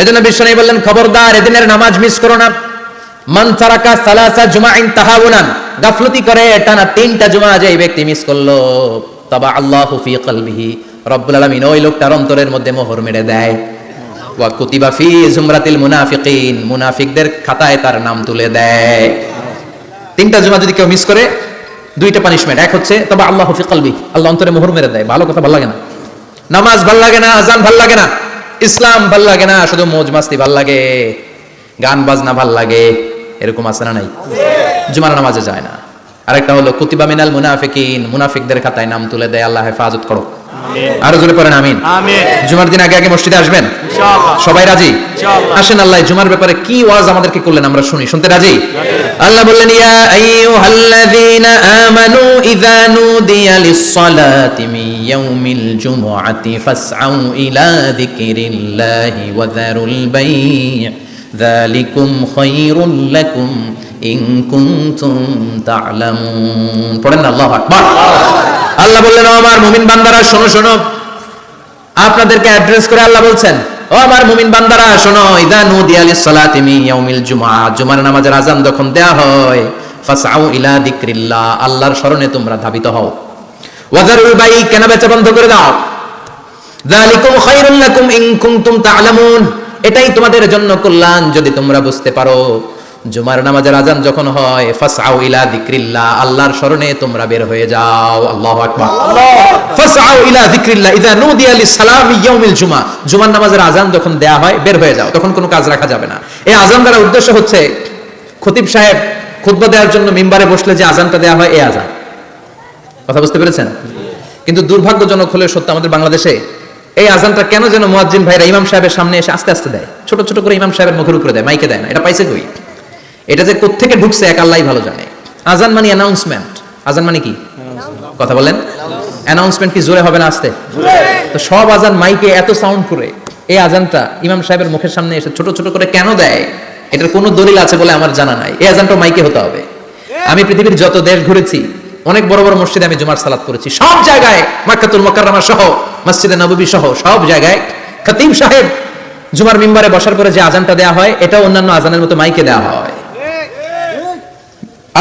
এজন্য বিশ্বনবী বললেন, খবরদার এদিনের নামাজ মিস করো না। মান তারাকা সালাসা জুমাইন তাহাউনান, গাফলতি করে টানা 3টা জুমা যে ব্যক্তি মিস করলো, তাবা আল্লাহু ফি কলবিহি, রব্বুল আলামিন ওই লোকটার অন্তরের মধ্যে মোহর মেরে দেয়। ওয়া কুতিবা ফি জুমরাতিল মুনাফিকিন, মুনাফিকদের খাতায় তার নাম তুলে দেয়। 3টা জুমা যদি কেউ মিস করে, 2টা পানিশমেন্ট। এক হচ্ছে তাবা আল্লাহু ফি কলবি, আল্লাহ অন্তরে মোহর মেরে দেয়। ভালো কথা ভালো লাগে না, নামাজ ভাল লাগে না, আজান ভাল লাগে না, ইসলাম ভাল লাগে না, শুধু মৌজ মাস্তি ভাল লাগে, গান বাজনা ভাল লাগে, এরকম আছে না নাই? জুমার নামাজে যায় না। আরেকটা হলো কুতিবা মিনাল মুনাফিকিন, মুনাফিকদের খাতায় নাম তুলে দেয়। আল্লাহ হেফাজত করো, আরো জোরে পড়েন আমিন। জুমার দিন আগে আগে মসজিদে আসবেন ইনশাআল্লাহ, সবাই রাজি? আসেন, আল্লাহ জুমার ব্যাপারে কি ওয়াজ আমাদেরকে করলেন আমরা শুনি। শুনতে রাজি? আল্লাহ বললেন, ইয়া আইয়ুহাল্লাযীনা আমানু ইযা নুদিয়া লিস-সালাতি মিন ইয়াউমিল জুমুআতি ফাসআউ ইলা যিকরিল্লাহি ওয়া যারুল বাই', যালিকুম খায়রুল লাকুম ইন কুনতুম তা'লামুন। পড়েন না আল্লাহু আকবার। আল্লাহ বললেন, ও আমার মুমিন বান্দারা শোনো শোনো। আপনাদেরকে অ্যাড্রেস করে আল্লাহ বলছেন, ও আমার মুমিন বান্দারা শোনো, ইযা নুদিয়া লিস-সালাতি মিন ইয়াউমিল জুমআ, জুমার নামাজের আযান যখন দেয়া হয়, ফাসআউ ইলা যিকরিল্লাহ, আল্লাহর স্মরণে তোমরা ধাবিত হও। ওয়া যারুল বাই', কেনা বেচা বন্ধ করে দাও। যালিকুম খায়রুল লাকুম ইন কুনতুম তা'লামুন, এটাই তোমাদের জন্য কল্যাণ যদি তোমরা বুঝতে পারো। জুমার নামাজের আযান যখন হয়, ফাসআউ ইলা যিকরিল্লাহ, আল্লাহর স্মরণে তোমরা বের হয়ে যাও। আল্লাহু আকবার। ফাসআউ ইলা যিকরিল্লাহ ইযা নুদিয়া লিস-সালামি ইয়াউমিল জুমআ, জুমার নামাজের আযান যখন দেয়া হয় বের হয়ে যাও, তখন কোনো কাজ রাখা যাবে না। এই আযান দ্বারা উদ্দেশ্য হচ্ছে খতিব সাহেব খুতবা দেওয়ার জন্য মিম্বারে বসলে যে আযানটা দেয়া হয়, এই আযান। কথা বুঝতে পেরেছেন? কিন্তু দুর্ভাগ্যজনক হলে সত্য, আমাদের বাংলাদেশে এই আযানটা কেন যেন মুয়াজ্জিন ভাইরা ইমাম সাহেবের সামনে এসে আস্তে আস্তে দেয়, ছোট ছোট করে ইমাম সাহেবের মুখের উপরে দেয়, মাইকে দেয় না। এটা পাইছে কই? এটা যে কোত্থেকে ঢুকছে এক আল্লাহই ভালো জানে। আযান মানে অ্যানাউন্সমেন্ট। আযান মানে কি? কথা বলেন। অ্যানাউন্সমেন্ট কি জোরে হবে না আস্তে? তো সব আযান মাইকে এত সাউন্ড করে, এই আযানটা ইমাম সাহেবের মুখের সামনে এসে ছোট ছোট করে কেন দেয়? এটার কোনো দলিল আছে বলে আমার জানা নাই। এই আযানটা মাইকে হতে হবে। আমি পৃথিবীর যত দেশ ঘুরেছি, অনেক বড় বড় মসজিদে আমি জুমার সালাত করেছি, সব জায়গায় মক্কাতুল মুকাররমা সহ মসজিদে নববী সহ সব জায়গায় খতিব সাহেব জুমার মিম্বারে বসার পরে যে আযানটা দেয়া হয়, এটা অন্যান্য আযানের মতো মাইকে দেয়া হয়।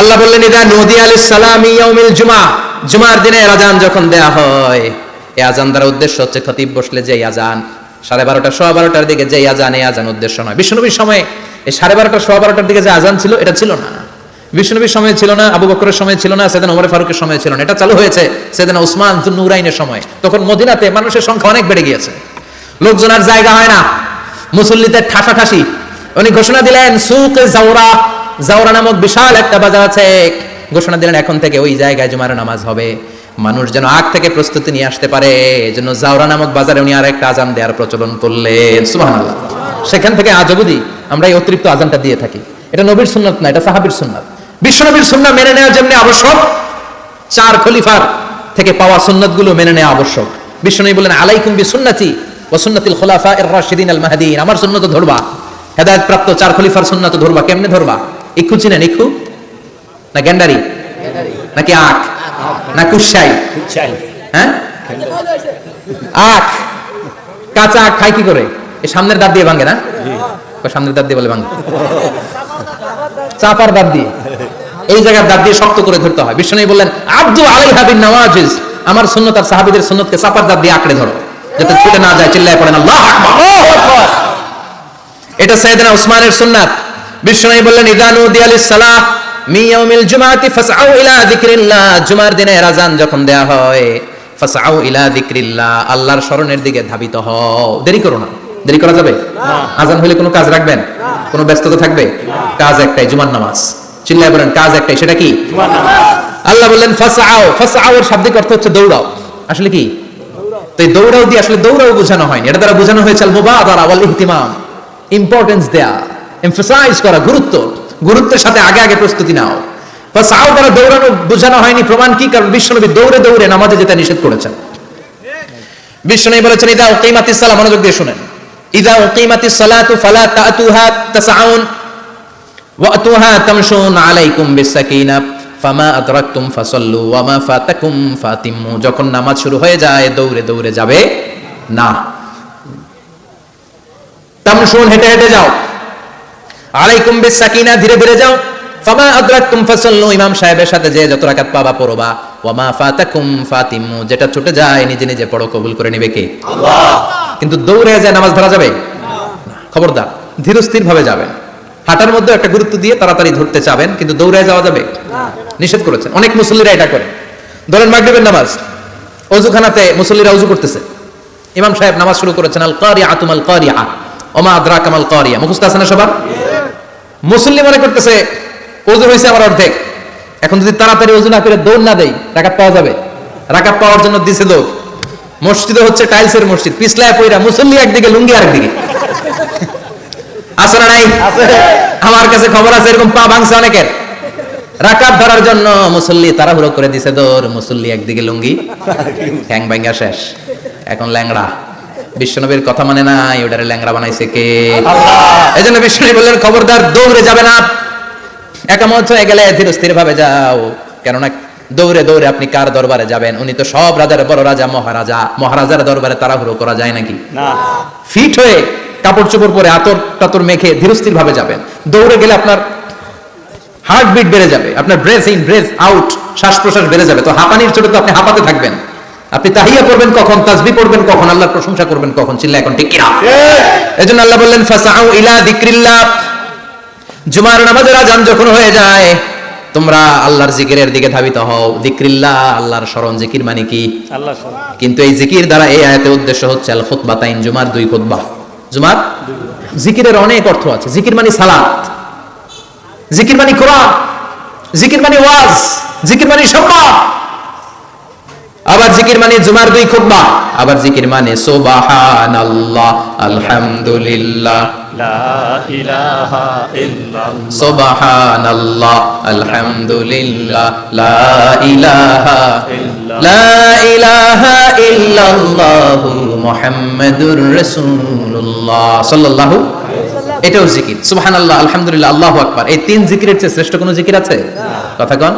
আল্লাহ বললেন, ইযা নুদিয়া লিস-সালামি ইয়াউমিল জুমআ, জুমার দিনে আযান যখন দেয়া হয়, এই আযান দ্বারা উদ্দেশ্য হচ্ছে খতিব বসলে যে আযান 12:30 12:15 দিকে যে আযান, এই আযান উদ্দেশ্য নয়। বিশ্বনবীর সময় এই 12:30 12:15 দিকে যে আযান ছিল, এটা ছিল না। বিশ্বনবীর সময় ছিল না, আবু বকরের সময় ছিল না, সাইয়েদনা ওমর ফারুকের সময় ছিল না। এটা চালু হয়েছে সাইয়েদনা উসমান যুন্নুরাইনের সময়। তখন মদিনাতে মানুষের সংখ্যা অনেক বেড়ে গিয়েছে, লোকজনের জায়গা হয় না, মুসল্লিদের ঠাসাঠাসি। উনি ঘোষণা দিলেন, সুকে জাওরা, জাওরা নামক বিশাল একটা বাজার আছে, ঘোষণা দিলেন এখন থেকে ওই জায়গায় জুমার নামাজ হবে। মানুষ যেন আগ থেকে প্রস্তুতি নিয়ে আসতে পারে, এজন্য জাওরা নামক বাজারে উনি আরেকটা আযান দেওয়ার প্রচলন করলেন। সুবহানাল্লাহ। সেখান থেকে আজ অবধি আমরা এই অতিরিক্ত আযানটা দিয়ে থাকি। এটা নবীর সুন্নাত না, এটা সাহাবীর সুন্নাত। বিশ্বনবীর সুন্নাহ মেনে নেওয়া যেমনি আবশ্যক, 4 খলিফার থেকে পাওয়া সুন্নাতগুলো মেনে নেওয়া আবশ্যক। বিশ্বনবী বলেন, আলাইকুম বিসুন্নতি ওয়া সুন্নাতিল খুলাফায়ে রাশিদিন আল মাহদিয়িন, আমার সুন্নাত ধরবা, হেদায়েত প্রাপ্ত 4 খলিফার সুন্নাত ধরবা। কেমনে ধরবা? ইক্ষু চিনেন? ইক্ষু না গ্যান্ডারি নাকি আখ না কুশাই? হ্যাঁ, আখ। কাঁচা আখ খাই কি করে? এই সামনের দাঁত দিয়ে ভাঙে না? সামনের দাঁত দিয়ে বলে ভাঙে, চাপার দাঁত দিয়ে, এই জায়গার দাঁত দিয়ে শক্ত করে ধরতে হয়। বিশ্বনবী বললেন, আব্দু আলাইহা বিন নওয়াজিজ, আমার সুন্নাত আর সাহাবীদের সুন্নাতকে চাপার দাঁত দিয়ে আঁকড়ে ধরো, যাতে ছুটে না যায়। চিল্লায় পড়েন আল্লাহু আকবার। এটা সাইয়েদনা উসমানের সুন্নাত। বিশ্বনবী বললেন, ইযা নুদিয়া লিস-সালাহ মিন ইয়াউমিল জুমআতি ফাসআউ ইলা যিকরিল্লাহ, জুমার দিনে আযান যখন দেয়া হয়, ফাসআউ ইলা যিকরিল্লাহ, আল্লাহর স্মরণের দিকে ধাবিত হও। দেরি করো না। দেরি করা যাবে না। আযান হলে কোনো কাজ রাখবেন? কোনো ব্যস্ততা থাকবে? কাজ একটাই, জুমার নামাজ। চিল্লায় বলেন, কাজ একটাই, সেটা কি? জুমার নামাজ। আল্লাহ বললেন ফাসআউ, ফাসআউ এর শাব্দিক অর্থ হচ্ছে দৌড়াও। আসলে কি? তো এই দৌড়াও দিয়ে আসলে দৌড়াও বোঝানো হয়নি, এটা দ্বারা বোঝানো হয়েছে আল মুবাদারা ওয়াল ইহতিমাম, ইম্পর্টেন্স দেয়া, এমফাসাইজ করা, গুরুত্ব, গুরুত্বের সাথে আগে আগে প্রস্তুতি নাও। ফাসআউ দ্বারা দৌড়ানো বোঝানো হয়নি। প্রমাণ কি? কারণ বিশ্বনবী দৌড়ে দৌড়ে নামাজে যেতে নিষেধ করেছেন। বিশ্বনবী বলেছেন, ইযা উকিমাতিস সালাহ, মনোযোগ দিয়ে শুনেন, ইযা উকিমাতিস সালাতু ফালা তাতুহা তাসআউন ওয়া আতুহা তামশুন আলাইকুম বিসাকিনাহ ফামা আদরাকতুম ফাসাল্লু ওয়া মা ফাতাকুম ফাতিমু, যখন নামাজ শুরু হয়ে যায় দৌড়ে দৌড়ে যাবে না। তামশুন, হেঁটে হেঁটে যাও। আলাইকুম বিসাকিনা, ধীরে ধীরে যাও। ফামা আদরাকতুম ফাসাল্লু, ইমাম সাহেবের সাথে যে যত রাকাত পাবা পড়বা। ওয়ামা ফাতাকুম ফাতিমু, যেটা ছুটে যায় নিজে নিজে পড়ো, কবুল করে নেবে কে? আল্লাহ। কিন্তু দৌড়ে যায় নামাজ ধরা যাবে না, খবরদার, ধীরস্থির ভাবে যাবেন। হাঁটার মধ্যে একটা গুরুত্ব দিয়ে তাড়াতাড়ি ধরতে চাবেন, কিন্তু দৌড়ে যাওয়া যাবে না, নিষেধ করেছেন। অনেক মুসল্লিরা এটা করে। ধরেন মাগরিবের নামাজ, ওযুখানাতে মুসল্লিরা ওযু করতেছে, ইমাম সাহেব নামাজ শুরু করেছেন, আল কারিআতু মাল কারিআ ওমা আদরাকা মাল কারিআ, মুখস্থ আছে না সবার? মুসল্লি মনে করতেছে ওযু হয়েছে আমার অর্ধেক, এখন যদি তাড়াতাড়ি ওযু না করে দৌড় না দেই রাকাত পাওয়া যাবে? রাকাত পাওয়ার জন্য দিছে দৌড়। মসজিদে হচ্ছে টাইলসের মসজিদ, পিছলায় পয়রা মুসল্লি একদিকে, লুঙ্গি আরেকদিকে। আছে না নাই? আমার কাছে খবর আছে এরকম পা ভাঙছে অনেকের। রাকাত ধরার জন্য মুসল্লি তাড়াহুড়ো করে দিছে দৌড়, মুসল্লি একদিকে লুঙ্গি, ঠ্যাং ভাঙা শেষ, এখন ল্যাংড়া। বিশ্বনবীর কথা মানে নাই, ওটারে ল্যাংড়া বানাইছে কে? আল্লাহ। এজন্য বিশ্বনবী বললেন খবরদার দৌড়ে যাবে না, একামত হয়ে গেলে ধীরস্থির ভাবে যাও। কেননা দৌড়ে দৌড়ে আপনি কার দরবারে যাবেন? উনি তো সব রাজার বড় রাজা, মহারাজা। মহারাজার দরবারে তাড়াহুড়ো করা যায় নাকি? না। ফিট হয়ে কাপড় চোপড় পরে আতর টাতর মেখে ধীরস্থির ভাবে যাবেন। দৌড়ে গেলে আপনার হার্টবিট বেড়ে যাবে, আপনার ব্রেথ ইন ব্রেথ আউট, শ্বাস প্রশ্বাস বেড়ে যাবে। তো হাঁপানির চোটে তো আপনি হাঁপাতে থাকবেন। আপনি তাহিয়া পড়বেন কখন, তাসবিহ পড়বেন কখন, আল্লাহর প্রশংসা করবেন কখন? চিল্লা এখন ঠিক কিনা? এজন্য আল্লাহ বললেন ফাসাউ ইলা যিকরিল্লাহ, জুমার নামাজের আযান যখন হয়ে যায় তোমরা আল্লাহর জিকিরের দিকে ধাবিত হও। যিকরিল্লাহ, আল্লাহর স্মরণ। জিকির মানে কি? আল্লাহর স্মরণ। কিন্তু এই জিকির দ্বারা এই আয়াতের উদ্দেশ্য হচ্ছে আল খুতবাতাইন, জুমার দুই খুতবা। জুমার জিকিরের অনেক অর্থ আছে। জিকির মানে সালাত, জিকির মানে কোরআন, জিকির মানে ওয়াজ, জিকির মানে সম্মান। আবার জিকির মানে জুমার দুই খুতবা। আবার জিকির মানে সুবহানাল্লাহ, আলহামদুলিল্লাহ, লা ইলাহা ইল্লাল্লাহ, সুবহানাল্লাহ, আলহামদুলিল্লাহ, লা ইলাহা ইল্লাল্লাহ, লা ইলাহা ইল্লাল্লাহ মুহাম্মাদুর রাসূলুল্লাহ সাল্লাল্লাহু আলাইহি ওয়াসাল্লাম। এটাও জিকির। সুবহানাল্লাহ, আলহামদুলিল্লাহ, আল্লাহু আকবার। এই তিন জিকিরের চেয়ে শ্রেষ্ঠ কোনো জিকির আছে? কথা কোন?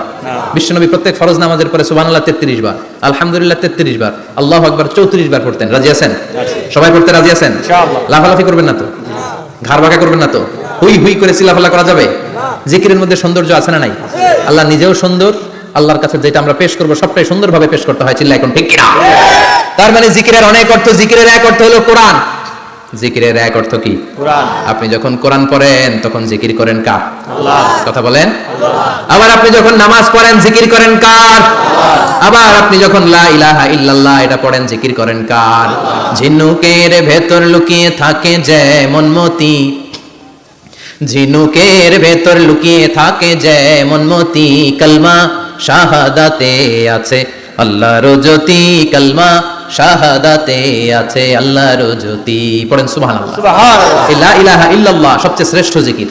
বিশ্বনবী প্রত্যেক ফরজ নামাজের পরে সুবহানাল্লাহ 33 বার, আলহামদুলিল্লাহ 33 বার, আল্লাহু আকবার 34 বার পড়তেন। রাজি আছেন? সবাই পড়তে রাজি আছেন? ইনশাআল্লাহ। লাফালাফি করবেন না তো? ঘাড় বাঁকা করবেন না তো? হুই হুই করে চিল্লাফাল্লা করা যাবে? জিকিরের মধ্যে সৌন্দর্য আছে না নাই? আল্লাহ নিজেও সুন্দর, আল্লাহর কাছে যেটা আমরা পেশ করব সবটাই সুন্দরভাবে পেশ করতে হয়। চিল্লা এখন ঠিক কিনা? তার মানে জিকিরের অনেক অর্থ। জিকিরের এক অর্থ হলো কোরআন। জিকিরের এক অর্থ কি? কোরআন। আপনি যখন কোরআন পড়েন তখন জিকির করেন কার? আল্লাহ। কথা বলেন। আল্লাহ। আবার আপনি যখন নামাজ পড়েন জিকির করেন কার? আল্লাহ। আবার আপনি যখন লা ইলাহা ইল্লাল্লাহ এটা পড়েন জিকির করেন কার? আল্লাহ। ঝিনুকের ভেতর লুকিয়ে থাকে যেমন মতি, ঝিনুকের ভেতর লুকিয়ে থাকে যেমন মতি, কালমা শাহাদাতে আছে আল্লাহর জ্যোতি, কালমা শাহাদাতে আছে আল্লাহর জ্যোতি। পড়েন সুবহানাল্লাহ। সুবহানাল্লাহ। লা ইলাহা ইল্লাল্লাহ সবচেয়ে শ্রেষ্ঠ জিকির।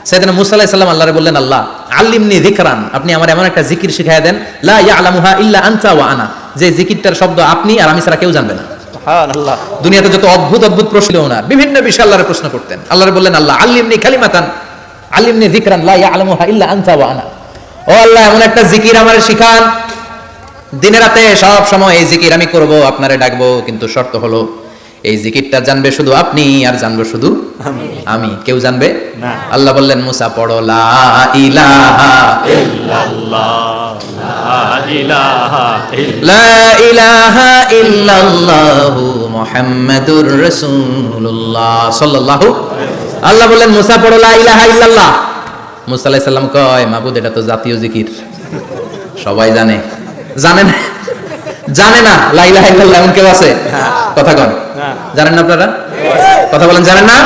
সাইয়েদনা মুসা আলাইহিস সালাম আল্লাহরে বললেন, আল্লাহ আল্লিমনি যিকরান, আপনি আমার এমন একটা জিকির শিখায়া দেন, লা ইয়ালামুহা ইল্লা আনতা ওয়া আনা, যে জিকিরটার শব্দ আপনি আর আমি ছাড়া কেউ জানবে না। সুবহানাল্লাহ। দুনিয়াতে যত অদ্ভুত অদ্ভুত প্রশ্ন ওনার, বিভিন্ন বিষয়ে আল্লাহরে প্রশ্ন করতেন। আল্লাহরে বললেন, আল্লাহ আল্লিমনি কালিমাতান, আল্লিমনি যিকরান লা ইয়ালামুহা ইল্লা আনতা ওয়া আনা। ও আল্লাহ এমন একটা জিকির আমারে শিখান, দিনে রাতে সব সময় এই জিকির আমি করব, আপনারে ডাকবো, কিন্তু শর্ত হলো এই জিকিরটা জানবে শুধু আপনি আর জানবো শুধু আমি, কেউ জানবে না। আল্লাহ বললেন মুসা পড়ো লা ইলাহা ইল্লাল্লাহ, লা ইলাহা ইল্লাল্লাহ, লা ইলাহা ইল্লাল্লাহ মুহাম্মাদুর রাসূলুল্লাহ সাল্লাল্লাহু আলাইহি ওয়াসাল্লাম। আল্লাহ বললেন মুসা পড়ো লা ইলাহা ইল্লাল্লাহ। মুসা আলাইহিস সালাম কয়, মাবুদ এটা তো জাতীয় জিকির, সবাই জানে। জানেন? জানে না লা ইলাহা ইল্লাল্লাহ এমন কেউ আছে? কথা কন, জানেন না আপনারা? কথা বলেন, জানেন না?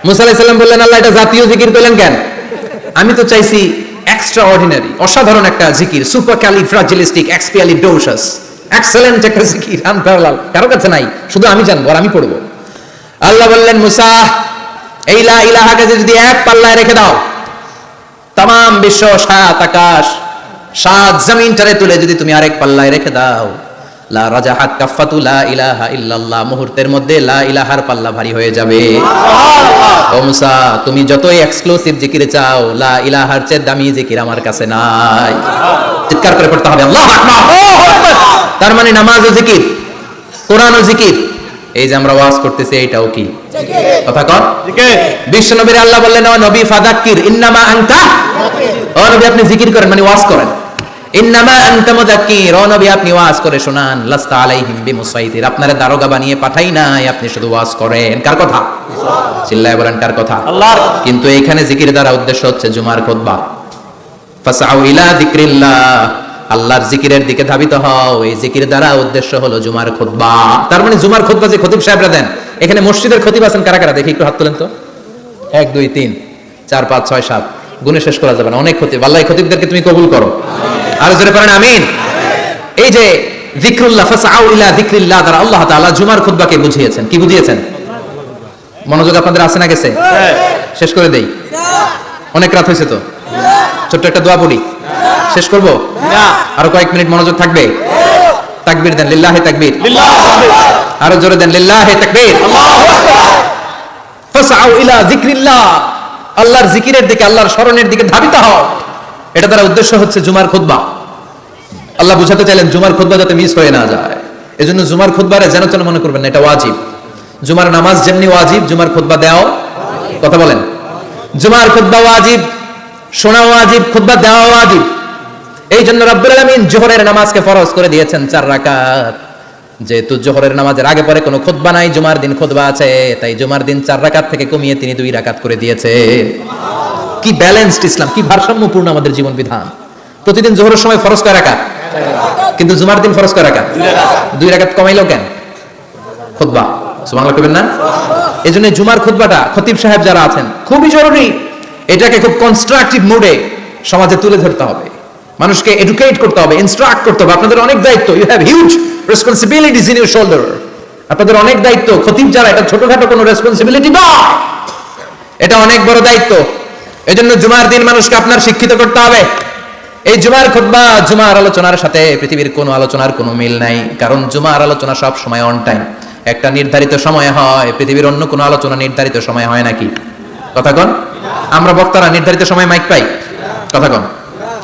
মুসা আলাইহিস সালাম বললেন, আল্লাহ এটা জাতীয় জিকির পেলেন কেন? আমি তো চাইছি এক্সট্রা অর্ডিনারি, অসাধারণ একটা জিকির, সুপারক্যালিফ্রাজিলিস্টিক এক্সপিয়ালিডোসাস, এক্সেলেন্ট একটা জিকির, আনপ্যারালাল, কারো কাছে নাই, শুধু আমি জানবো আর আমি পড়বো। আল্লাহ বললেন, মুসা এই লা ইলাহাকে যদি এক পাল্লায় রেখে দাও, তামাম বিশ্ব, সাত আকাশ, সাত জমিনটারে তুলে যদি তুমি আরেক পাল্লায় রেখে দাও, লা রাজাহাত কাফাতু লা ইলাহা ইল্লাল্লাহ, মুহূর্তের মধ্যে লা ইলাহার পাল্লা ভারী হয়ে যাবে। ও মুসা তুমি যতই এক্সক্লুসিভ জিকির চাও, লা ইলাহার চেয়ে দামি জিকির আমার কাছে নাই। চিৎকার করে পড়তে হবে আল্লাহু আকবার। তার মানে নামাজও জিকির, কোরআনও জিকির, এই যে আমরা ওয়াজ করতেছি এইটাও কি কথা কর বিশ্ব নবীর আল্লাহ বললেন ও নবী ফাযাক্কির ইন্নামা আনতা ও নবী আপনি জিকির করেন মানে ওয়াজ করেন ইন্নামা আনতা মুযাক্কির ও নবী আপনি ওয়াজ করে শোনান লাস্তা আলাইহিম বিমুসাইতির আপনারে দারোগা বানিয়ে পাঠাই নাই আপনি শুধু ওয়াজ করেন কার কথা চিল্লায় বলেন কার কথা আল্লাহর কিন্তু এখানে জিকির দ্বারা উদ্দেশ্য হচ্ছে জুমার খুতবা ফাসআউ ইলা যিকরিল্লাহ আল্লাহর জিকিরের দিকে ধাবিত হও এই জিকির দ্বারা উদ্দেশ্য হলো জুমার খুতবা তার মানে জুমার খুতবা যে খতিব সাহেবরা দেন এখানে মসজিদের খতিব আছেন কারা কারা দেখি একটু হাত তোলেন তো 1 2 3 4 5 6 7 গুণে শেষ করা যাবে না অনেক খতিব আল্লাহ এই খতিবদেরকে তুমি কবুল করো আর জোরে পড়েন আমিন এই যে যিকরুল্লাহ ফাসআউ ইলা যিকরিল্লাহ দ্বারা আল্লাহ তাআলা জুমার খুতবাকে বুঝিয়েছেন কি বুঝিয়েছেন মনোযোগ আপনাদের আছে না গেছে শেষ করে দেই অনেক রাত হয়েছে তো ছোট্ট একটা দোয়া পড়ি শেষ করব না আরো কয়েক মিনিট মনোযোগ থাকবে তাকবীর দেন লিল্লাহি তাকবীর লিল্লাহ আরো জোরে দেন লিল্লাহি তাকবীর আল্লাহু আকবার ফাসআউ ইলা যিকরিল্লাহ আল্লাহর জিকিরের দিকে আল্লাহর স্মরণের দিকে ধাবিত হও এটা দ্বারা উদ্দেশ্য হচ্ছে জুমার খুতবা আল্লাহ বুঝাতে চাইলেন জুমার খুতবা যাতে মিস হয়ে না যায় এজন্য জুমার খুতবারে যেন তেন মনে করবেন না এটা ওয়াজিব জুমার নামাজ যেমনি ওয়াজিব জুমার খুতবা দেওয়া কথা বলেন জুমার খুতবা ওয়াজিব শোনা ওয়াজিব খুতবা দেওয়া ওয়াজিব এই জন্য রব্বুল আলামিন জোহরের নামাজকে ফরজ করে দিয়েছেন 4 রাকাত যেহেতু জোহরের নামাজের আগে পরে কোনো খুতবা নাই জুমার দিন খুতবা আছে তাই জুমার দিন 4 রাকাত থেকে কমিয়ে তিনি 2 রাকাত করে দিয়েছে কি ব্যালেন্সড ইসলাম কি ভারসাম্যপূর্ণ আমাদের জীবন বিধান প্রতিদিন জোহরের সময় ফরজ কয় রাকাত কিন্তু জুমার দিন ফরজ কয় রাকাত 2 রাকাত কমাইলো কেন খুতবা সুবহানাল্লাহ কইবেন না এজন্য জুমার খুতবাটা খতিব সাহেব যারা আছেন খুবই জরুরি এটাকে খুব কনস্ট্রাকটিভ মুডে সমাজে তুলে ধরতে হবে মানুষকে এডুকেট করতে হবে ইনস্ট্রাক্ট করতে হবে আপনাদের অনেক দায়িত্ব you have huge responsibilities in your shoulder আপনাদের অনেক দায়িত্ব খতিব যারা এটা ছোটখাটো কোনো রেসপন্সিবিলিটি না এটা অনেক বড় দায়িত্ব এজন্য জুমার দিন মানুষকে আপনার শিক্ষিত করতে হবে এই জুমার খুতবা জুমার আলোচনার সাথে পৃথিবীর কোনো আলোচনার কোনো মিল নাই কারণ জুমার আলোচনা সব সময় অন টাইম একটা নির্ধারিত সময় হয় পৃথিবীর অন্য কোনো আলোচনা নির্ধারিত সময় হয় নাকি কথা কোন আমরা বক্তারা নির্ধারিত সময় মাইক পাই কথা কোন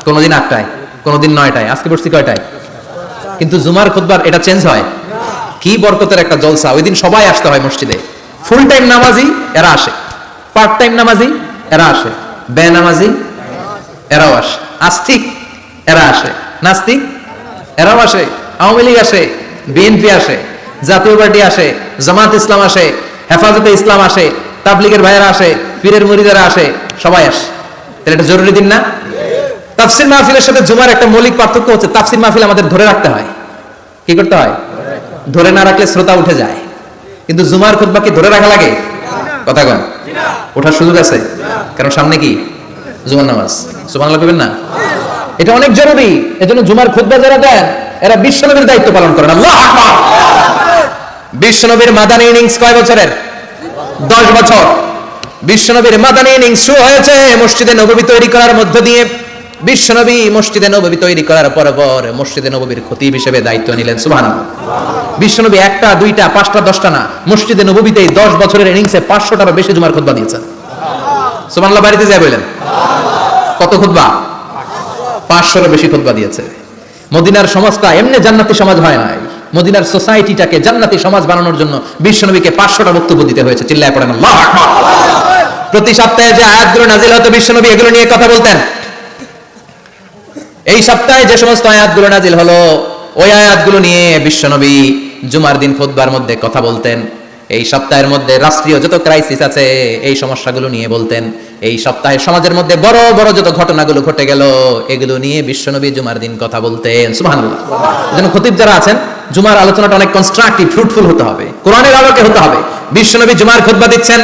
কোনদিন 8টায় কোনদিন 9টায় আজকে বসছি কয়টায় কিন্তু জুমার খুতবার এটা চেঞ্জ হয় কি বরকতের একটা জলসা ওই দিন সবাই আসতে হয় মসজিদে ফুল টাইম নামাজি এরা আসে পার্ট টাইম নামাজি এরা আসে বেনামাজি এরাও আসে আস্তিক এরা আসে নাস্তিক এরাও আসে আওয়ামী লীগ আসে বিএনপি আসে জাতীয় পার্টি আসে জামাত ইসলাম আসে হেফাজতে ইসলাম আসে তাবলীগের ভাইয়েরা আসে পীরের মুরিদেরা আসে সবাই আসে তাহলে এটা জরুরি দিন না তাফসীর মাহফিলের সাথে জুমার একটা মৌলিক পার্থক্য হচ্ছে তাফসীর মাহফিল আমাদের ধরে রাখতে হয় কি করতে হয় ধরে না রাখলে শ্রোতা উঠে যায় কিন্তু জুমার খুতবা কি ধরে রাখা লাগে কথা কোন ওঠার সুযোগ আছে কারণ সামনে কি জুমার নামাজ সুবহানাল্লাহ কইবেন না এটা অনেক জরুরি এজন্য জুমার খুতবা যারা দেন এরা বিশ্বনবীর দায়িত্ব পালন করেন আল্লাহু আকবার বিশ্বনবীর মাদানী ইনিংস কয় বছরের 10 বছর বিশ্বনবীর মাদানী ইনিংস শুরু হয়েছে মসজিদে নববী তৈরি করার মধ্য দিয়ে বিশ্বনবী মসজিদে নববী তৈরি করার পর মসজিদে নববীর খতিব হিসেবে দায়িত্ব নিলেন সুবহানাল্লাহ বিশ্বনবী একটা দুইটা পাঁচটা 10টা না মসজিদে নববীতে 10 বছরের ইনিংসে 500টারও বেশি জুমার খুতবা দিয়েছেন সুবহানাল্লাহ বাড়িতে যায় বলেন কত খুতবা 500এরও বেশি খুতবা দিয়েছে মদিনার সমাজটা এমনি জান্নাতি সমাজ হয় নাই মদিনার সোসাইটিটাকে জান্নাতি সমাজ বানানোর জন্য বিশ্বনবীকে 500টা বক্তব্য দিতে হয়েছে চিল্লায় পড়েন আল্লাহু আকবার প্রতি সপ্তাহে যে আয়াতগুলো নাজিল হতো বিশ্বনবী এগুলো নিয়ে কথা বলতেন এই সপ্তাহে যে সমস্ত আয়াতগুলো নাজিল হলো ওই আয়াতগুলো নিয়ে বিশ্বনবী জুমার দিন খুতবার মধ্যে কথা বলতেন এই সপ্তাহের মধ্যে রাষ্ট্রীয় যত ক্রাইসিস আছে এই সমস্যাগুলো নিয়ে বলতেন এই সপ্তাহে সমাজের মধ্যে বড় বড় যত ঘটনাগুলো ঘটে গেল এগুলো নিয়ে বিশ্বনবী জুমার দিন কথা বলতেন সুবহানাল্লাহ এজন্য খতিব যারা আছেন জুমার আলোচনাটা অনেক কনস্ট্রাকটিভ ফ্রুটফুল হতে হবে কোরআনের আলোকে হতে হবে বিশ্বনবী জুমার খুতবা দিচ্ছেন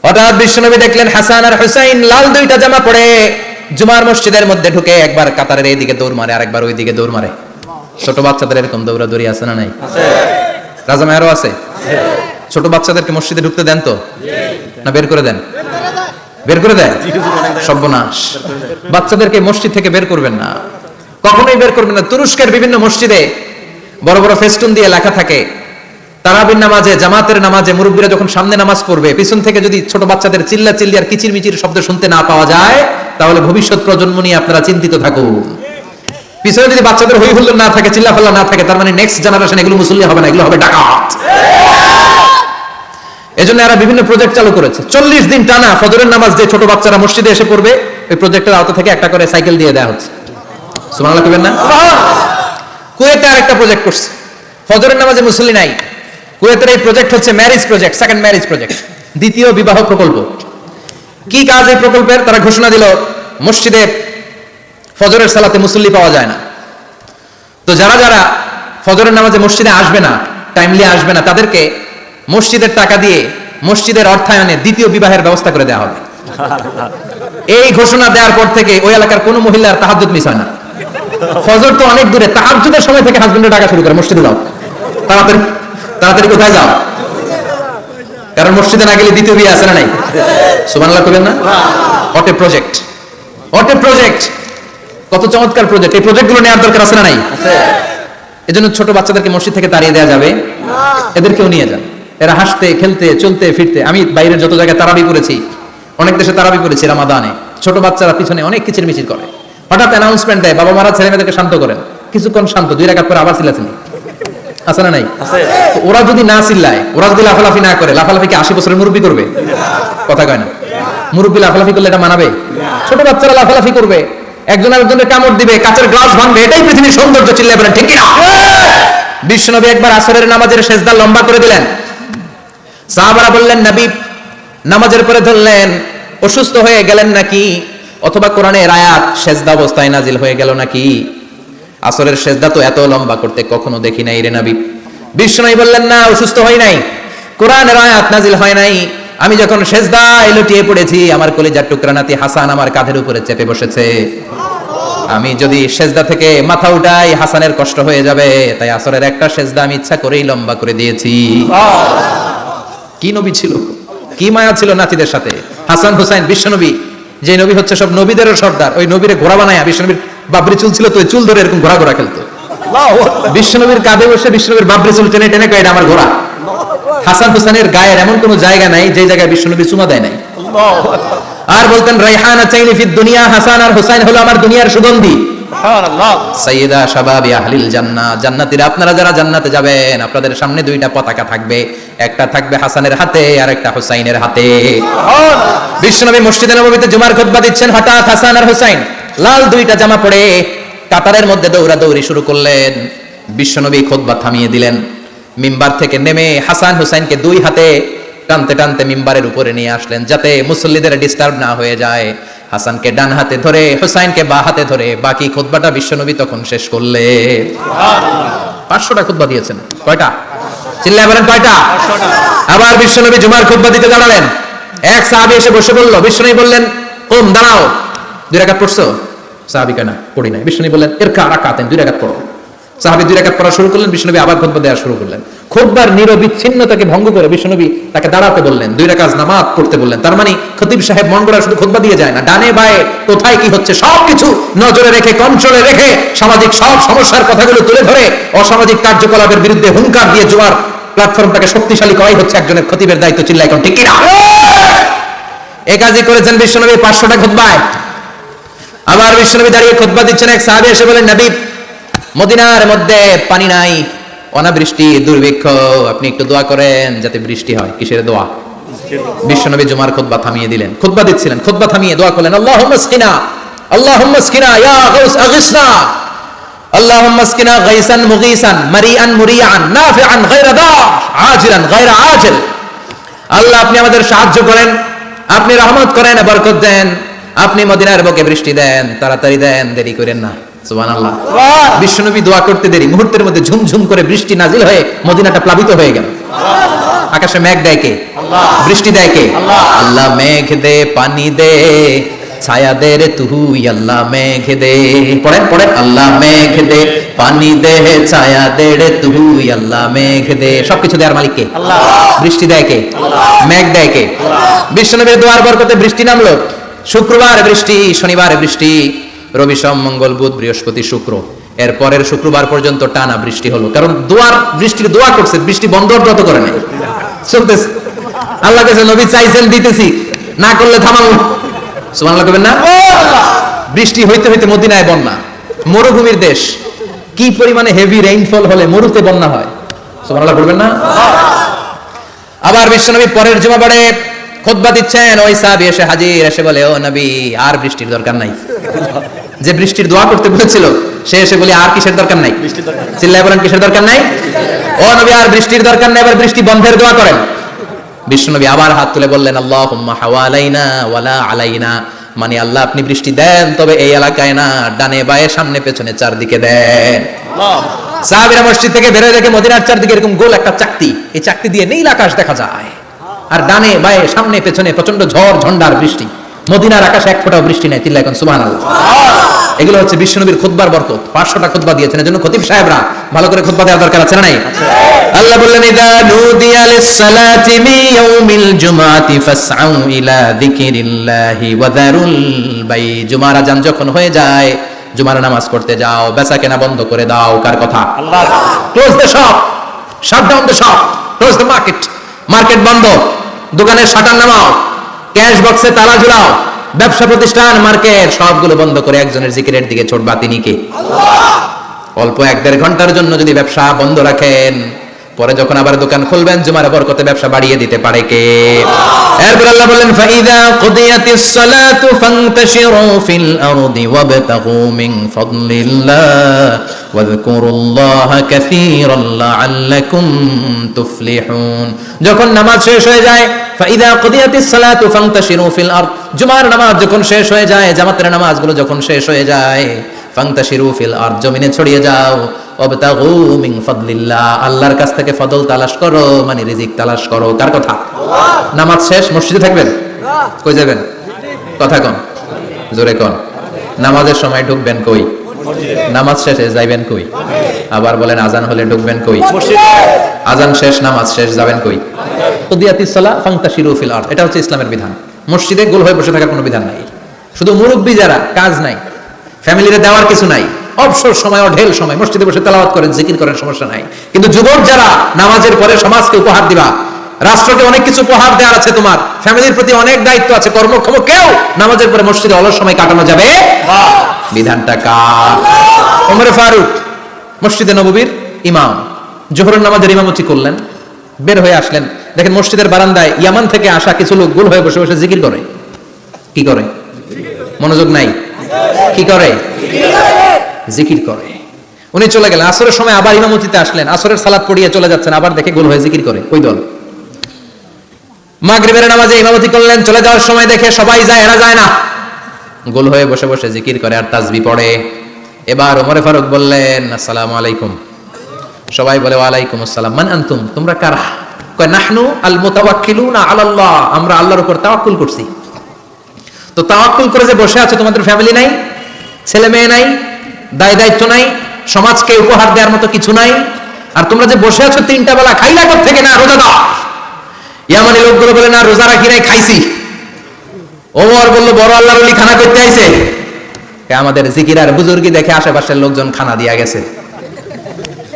হঠাৎ বিশ্বনবী দেখলেন হাসান আর হুসাইন লাল দুইটা জামা পরে জুমার মসজিদের মধ্যে ঢুকে একবার কাতারের এইদিকে দৌড় মারে আরেকবার ওইদিকে দৌড় মারে ছোট বাচ্চাদের এরকম দৌড়াদৌড়ি আছে না নাই আছে রাজা মায়েরও আছে ছোট বাচ্চাদেরকে মসজিদে ঢুকতে দেন তো না বের করে দেন বের করে দেন সর্বনাশ বাচ্চাদেরকে মসজিদ থেকে বের করবেন না কখনোই বের করবেন না তুরস্কের বিভিন্ন মসজিদে বড় বড় ফেস্টুন দিয়ে লেখা থাকে তারাবির নামাজে জামাতের নামাজে মুরব্বীরা যখন সামনে নামাজ পড়বে পিছন থেকে যদি ছোট বাচ্চাদের চিল্লা চিল্লি আর কিচির মিচির শব্দ শুনতে না পাওয়া যায় তাহলে ভবিষ্যৎ প্রজন্ম নিয়ে আপনারা চিন্তিত থাকুন পিছনে যদি বাচ্চাদের হই হুল্লোড় না থাকে, চিল্লাফাল্লা না থাকে, তার মানে নেক্সট জেনারেশন এগুলো মুসল্লি হবে না, এগুলো হবে ডাকাত। এজন্য এরা বিভিন্ন প্রজেক্ট চালু করেছে। 40 দিন টানা ফজরের নামাজ যে ছোট বাচ্চারা মসজিদে এসে পড়বে, ওই প্রজেক্টের আওতা থেকে একটা করে সাইকেল দিয়ে দেওয়া হচ্ছে। সুবহানাল্লাহ কইবেন না? কুয়েতে আরেকটা প্রজেক্ট করছে, ফজরের নামাজে মুসল্লি নাই। কুয়েতের এই প্রজেক্ট হচ্ছে marriage project, second marriage project, দ্বিতীয় বিবাহ প্রকল্প। কি কাজ এই প্রকল্পের? তারা ঘোষণা দিল মসজিদে ফজরের সালাতে মুসল্লি পাওয়া যায় না, তো যারা যারা ফজরের নামাজে মসজিদে আসবে না, টাইমলি আসবে না, তাদেরকে মসজিদের টাকা দিয়ে মসজিদের অর্থায়নে দ্বিতীয় বিবাহের ব্যবস্থা করে দেওয়া হবে। এই ঘোষণা দেওয়ার পর থেকে ওই এলাকার কোনো মহিলার তাহাজ্জুদ মিস হয় না। ফজর তো অনেক দূরে, তাহাজ্জুদের সময় থেকে হাজবেন্ডের ডাকা শুরু করে, মসজিদে যাও, তাড়াতাড়ি তাড়াতাড়ি কোথায় যাও, কারণ মসজিদে না গেলে দ্বিতীয় বিয়ে আছে না নাই? সুবহানাল্লাহ কইবেন না? What a project, what a project, কত চমৎকার প্রজেক্ট। এই প্রজেক্টগুলো নেওয়ার দরকার আছে না নাই? এজন্য ছোট বাচ্চাদেরকে মসজিদ থেকে তাড়িয়ে দেওয়া যাবে, এদেরকেও নিয়ে যান। এরা হাসতে খেলতে চলতে ফিরতে, আমি বাইরের যত জায়গায় তারাবি করেছি, অনেক দেশে তারাবি করেছি রামাদানে, ছোট বাচ্চারা পিছনে অনেক কিচির মিচির করে, হঠাৎ অ্যানাউন্সমেন্ট দেয়, বাবা মারা ছেলে মেয়েদেরকে শান্ত করেন, কিছুক্ষণ শান্ত, 2 রাকাত পরে আবার চিল্লাচিল্লি, আছে না নাই? তো ওরা যদি না চিল্লায়, ওরা যদি লাফালাফি না করে, লাফালাফি কি 80 বছরের মুরব্বি করবে? কথা কয় না, মুরব্বি লাফালাফি করলে এটা মানাবে? ছোট বাচ্চারা লাফালাফি করবে, একজন আরেকজনের কামড় দিবে, কাঁচের গ্লাস ভাঙবে, এটাই পৃথিবীর সৌন্দর্য। চিল্লায় বলেন ঠিক কি না? বিশ্বনবী একবার আসরের নামাজের সেজদা লম্বা করে দিলেন, সাহাবারা বললেন নবী নামাজের পরে ধরলেন অসুস্থ হয়ে গেলেন নাকি, অথবা কোরআনের আয়াত সেজদা অবস্থায় নাজিল হয়ে গেল নাকি? আসরের সেজদা তো এত লম্বা করতে কখনো দেখি নাই রে নবী। বিশ্বনবী বললেন না, অসুস্থ হই নাই, কোরআনের আয়াত নাজিল হয় নাই, আমি যখন সেজদায় লুটিয়ে পড়েছি, আমার কলিজার টুকরা নাতি হাসান আমার কাঁধের উপরে চেপে বসেছে, আমি যদি সেজদা থেকে মাথা উঠাই হাসানের কষ্ট হয়ে যাবে, তাই আসরের একটা সেজদা আমি ইচ্ছা করেই লম্বা করে দিয়েছি। কি নবী ছিল, কি মায়া ছিল নাতিদের সাথে। হাসান হুসাইন, বিশ্বনবী যে নবী হচ্ছে সব নবীদেরও সর্দার, ওই নবীরে ঘোড়া বানায়, বিশ্বনবীর বাবরি চুল ছিল তো, ওই চুল ধরে এরকম ঘোড়া ঘোড়া খেলতো, বিশ্বনবীর কাঁধে বসে বিশ্বনবীর বাবরি চুল টেনে টেনে কয় এটা আমার ঘোড়া। হাসান হুসাইনের গায়ের এমন কোন জায়গা নাই যে জায়গায় বিশ্বনবী চুমা দেয় নাই। আর বলতেন রাইহানা চাইনি ফিদ দুনিয়া, হাসান আর হুসাইন হলো আমার দুনিয়ার সুগন্ধি। সুবহানাল্লাহ। সাইয়্যিদা শাবাবি আহলিল জান্নাহ, জান্নাতীরা আপনারা যারা জান্নাতে যাবেন, আপনাদের সামনে 2টা পতাকা থাকবে, একটা থাকবে হাসানের হাতে আর একটা হুসাইনের হাতে। সুবহানাল্লাহ। বিশ্বনবী মসজিদে নববীতে জুমার খুতবা দিচ্ছেন, হঠাৎ হাসান আর হুসাইন লাল 2টা জামা পরে কাতারের মধ্যে দৌড়াদৌড়ি শুরু করলেন। বিশ্বনবী খুতবা থামিয়ে দিলেন, মিম্বার থেকে নেমে হাসান হুসাইনকে 2 হাতে টানতে টানতে মিম্বারের উপরে নিয়ে আসলেন, যাতে মুসল্লিদের ডিস্টার্ব না হয়ে যায়। হাসানকে ডান হাতে ধরে, হুসাইনকে বাঁ হাতে ধরে বাকি খুতবাটা বিশ্বনবী তখন শেষ করলেন। সুবহানাল্লাহ। 500টা খুতবা দিয়েছেন। কয়টা? চিল্লায় বলেন কয়টা? 500টা। আবার বিশ্বনবী জুমার খুতবা দিতে দাঁড়ালেন, এক সাহাবী এসে বসে বলল, বিশ্বনবী বললেন কুম, দাঁড়াও, 2 রাকাত পড়ছো? সাহাবী কয় না, পড়ি নাই। বিশ্বনবী বললেন ইরকা রাকাতান, 2 রাকাত পড়ো। সাহাবী 2 রাকাত পড়া শুরু করলেন, বিশ্বনবী আবার খুতবা দেওয়া শুরু করলেন। খুতবার নিরবিচ্ছিন্নতাকে ভঙ্গ করে বিশ্বনবী তাকে দাঁড়াতে বললেন, 2 রাকাত নামাজ পড়তে বললেন। তার মানে খতিব সাহেব মন গড়া শুধু খুতবা দিয়ে যায় না, ডানে বায়ে কোথায় কি হচ্ছে সবকিছু নজরে রেখে, কন্ট্রোলে রেখে, সামাজিক সব সমস্যার কথাগুলো তুলে ধরে অসামাজিক কার্যকলাপের বিরুদ্ধে হুঙ্কার দিয়ে জোয়ার প্ল্যাটফর্মটাকে শক্তিশালী করাই হচ্ছে একজনের খতিবের দায়িত্ব। চিল্লায় কোন ঠিক কি না? এই কাজই করেছেন বিশ্বনবী 500টা খুতবায়। আবার বিশ্বনবী দাঁড়িয়ে খুতবা দিচ্ছেন, এক সাহাবী এসে বলেন নবী মদিনার মধ্যে পানি নাই, অনাবৃষ্টি, দুর্ভিক্ষ, আপনি একটু দোয়া করেন যাতে বৃষ্টি হয়। কিসের দোয়া? বিশ্বনবী জুমার খুতবা থামিয়ে দিলেন, খুতবা দিচ্ছিলেন, খুতবা থামিয়ে দোয়া করলেন, আল্লাহুম্মা স্কিনা, আল্লাহুম্মা স্কিনা ইয়া গাউস আগিসনা, আল্লাহুম্মা স্কিনা গাইসান মুগীসান মারিআন মুরিআন নাফিআন গায়রা দার আজিলান গায়রা আজিল। আল্লাহ আপনি আমাদের সাহায্য করেন, আপনি রহমত করেন, বরকত দেন, আপনি মদিনার বুকে বৃষ্টি দেন, তাড়াতাড়ি দেন, দেরি করেন না। সুবহানাল্লাহ। বিশ্বনবী দোয়া করতে দেরি, মুহূর্তের মধ্যে ঝুমঝুম করে বৃষ্টি নাজিল হয়ে মদিনাটা প্লাবিত হয়ে গেল। আকাশে মেঘ দেয় কে? আল্লাহ। বৃষ্টি দেয় কে? আল্লাহ। আল্লাহ মেঘ দে, পানি দে, ছায়া দে রে তুই, আল্লাহ মেঘ দে। পড়েন পড়েন, আল্লাহ মেঘ দে, পানি দে, ছায়া দে রে তুই, আল্লাহ মেঘ দে। সবকিছু দেওয়ার মালিক কে? আল্লাহ। বৃষ্টি দেয় কে? আল্লাহ। মেঘ দেয় কে? আল্লাহ। বিশ্বনবীর দোয়ার বরকতে বৃষ্টি নামলো। শুক্রবার বৃষ্টি, শনিবার বৃষ্টি, রবি সোম মঙ্গল বুধ বৃহস্পতি শুক্র, এর পরের শুক্রবার পর্যন্ত টানা বৃষ্টি হলো। কারণ দোয়ার বৃষ্টির দোয়া করছে, বৃষ্টি বন্ধ যত করে নাই, চলতেছে। আল্লাহ কাছে নবী চাইছেন, দিতেছি, না করলে থামাবো। সুবহানাল্লাহ কইবেন না? বৃষ্টি হইতে হইতে মদিনায় বন্যা, মরুভূমির দেশ, কি পরিমাণে হেভি রেইনফল হলে মরুতে বন্যা হয়, সুবহানাল্লাহ বলবেন না? আবার বিশ্বনবী পরের জুমাবারে খুতবা দিচ্ছেন, ওই সাহাবী এসে হাজির, এসে বলে, ও নবী আর বৃষ্টির দরকার নাই। যে বৃষ্টির দোয়া করতে বলেছিল সে এসে বলে আর কিসের দরকার নাই? চিল্লায় বলেন কিসের দরকার নাই? ও নবী আর বৃষ্টির দরকার নাই, এবার বৃষ্টি বন্ধের দোয়া করেন। বিশ্বনবী আবার হাত তুলে বললেন, আল্লাহুম্মা হাওয়ালাইনা ওয়ালা আলাইনা, মানে আল্লাহ আপনি বৃষ্টি দেন, তবে এই এলাকায় না, ডানে বায়ে সামনে পেছনে চারদিকে দেন। সাহাবীরা মসজিদ থেকে বের হয়ে দেখে মদিনার চারদিকে এরকম গোল একটা চাকতি, এই চাকতি দিয়ে নীল আকাশ দেখা যায়, আর ডানে বায়ে সামনে পেছনে প্রচন্ড ঝড় ঝন্ডার বৃষ্টি, মদিনার আকাশে এক ফোঁটাও বৃষ্টি নাই। চিল্লায় এখন সুবহানাল্লাহ। এগুলো হচ্ছে বিশ্বনবীর খুতবার বরকত। 500টা খুতবা দিয়েছেন, এজন্য খতিব সাহেবরা ভালো করে খুতবা দেওয়ার দরকার আছে না নাই? আল্লাহ বললেন, ইদা নুদিয়া লিস-সালাতি মিন ইয়াউমিল জুমআতি ফাসআউ ইলা যিকিরিল্লাহি ওয়া যারুল বাই। জুমার আযান যখন হয়ে যায়, জুমার নামাজ পড়তে যাও, বেচা কেনা বন্ধ করে দাও। কার কথা? আল্লাহ। Close the shop, shut down the shop, close the market. Market বন্ধ, দোকানের শাটার নামাও, ক্যাশ বক্সে তালা ঝুলাও, ব্যবসা প্রতিষ্ঠান মার্কেট সবগুলো বন্ধ করে একজনের জিকিরের দিকে ছোটবা। তিনি কে? আল্লাহ। অল্প 1-1.5 ঘন্টার জন্য যদি ব্যবসা বন্ধ রাখেন, পরে যখন আবার দোকান খুলবেন জুমার বরকতে ব্যবসা বাড়িয়ে দিতে পারে কে? এরপর আল্লাহ বললেন, ফাইদা কুদিয়াতিস সালাতু ফান্তাশিরু ফিল আরদি ওয়াবতাগু মিন ফাদলিল্লাহ ওয়াযকুরুল্লাহা কাসীরান লাআল্লাকুম তুফলিহুন। যখন নামাজ শেষ হয়ে যায়, ফাইদা কুদিয়াতিস সালাতু ফান্তাশিরু ফিল আরদ, জুমার নামাজ যখন শেষ হয়ে যায়, জামাতের নামাজগুলো যখন শেষ হয়ে যায়, ফান্তাশিরু ফিল আরদ, জমিনে ছড়িয়ে যাও, ওয়াবতাগু মিন ফাদলিল্লাহ, আল্লাহর কাছ থেকে ফজল তালাশ করো, মানে রিজিক তালাশ করো। কার কথা? আল্লাহ। নামাজ শেষ মসজিদে থাকবেন? কই যাবেন? কথা কোন, জোরে কোন। নামাজের সময় ঢুকবেন কই? নামাজ শেষে যাইবেন কই? আবার বলেন আজান হলে ঢুকবেন কই? আজান শেষ নামাজ শেষ যাবেন কই? কুদিয়াতিস সালাহ ফান্তাশিরু ফিল আরদ, এটা হচ্ছে ইসলামের বিধান। মসজিদে গোল হয়ে বসে থাকার কোনো বিধান নাই। শুধু মুরব্বি যারা, কাজ নাই, ফ্যামিলিতে দেওয়ার কিছু নাই, অবসর সময় ঢেল সময় মসজিদে বসে তেলাওয়াত করেন, জিকির করেন, সমস্যা নাই। কিন্তু যুবক যারা, নামাজের পরে সমাজকে উপহার দিবা, রাষ্ট্রকে অনেক কিছু উপহার দেওয়ার আছে, তোমার ফ্যামিলির প্রতি অনেক দায়িত্ব আছে, কর্মক্ষম কেউ নামাজের পরে মসজিদে অলস সময় কাটানো যাবে না। বিধানটা কার? ওমর ফারুক মসজিদে নববীর ইমাম, জোহরের নামাজের ইমামতি করলেন, বের হয়ে আসলেন, দেখেন মসজিদের বারান্দায় ইয়ামান থেকে আসা কিছু লোক গোল হয়ে বসে বসে জিকির করে। কি করে? মনোযোগ নাই। কি করে? জিকির করে। উনি চলে গেলেন, আসরের সময় আবার ইমামতিতে আসলেন, আসরের সালাত পড়িয়ে চলে যাচ্ছেন, আবার দেখে গোল হয়ে জিকির করে। ওই দল মাগরিবের নামাজে ইমামতি করলেন, চলে যাওয়ার সময় দেখে সবাই যায়, এরা যায় না, গোল হয়ে বসে বসে জিকির করে আর তাসবিহ পড়ে। এবার ওমর ফারুক বললেন, আসসালামু আলাইকুম। সবাই বলে, ওয়ালাইকুম আসসালাম। মান আনতুম, তোমরা কারা? কয়, নাহনু আল মুতাওয়াক্কিলুনা আলাল্লাহ, আমরা আল্লাহর উপর তাওয়াক্কুল করছি। তো তাওয়াক্কুল করে যে বসে আছো, তোমাদের ফ্যামিলি নাই, ছেলে মেয়ে নাই, দায় দায়িত্ব নাই, সমাজকে উপহার দেওয়ার মতো কিছু নাই, আর তোমরা যে বসে আছো 3টা বেলা, খাইলা কোথা থেকে? না রোজা দাও। ইয়ামানি লোকগুলো বলে, না রোজা রাখি নাই, খাইছি। ওমর বলল, বড় আল্লাহর ওলি খানা করতে আইছে। আমাদের জিকির আর বুজুর্গি দেখে আশেপাশের লোকজন খানা দিয়া গেছে।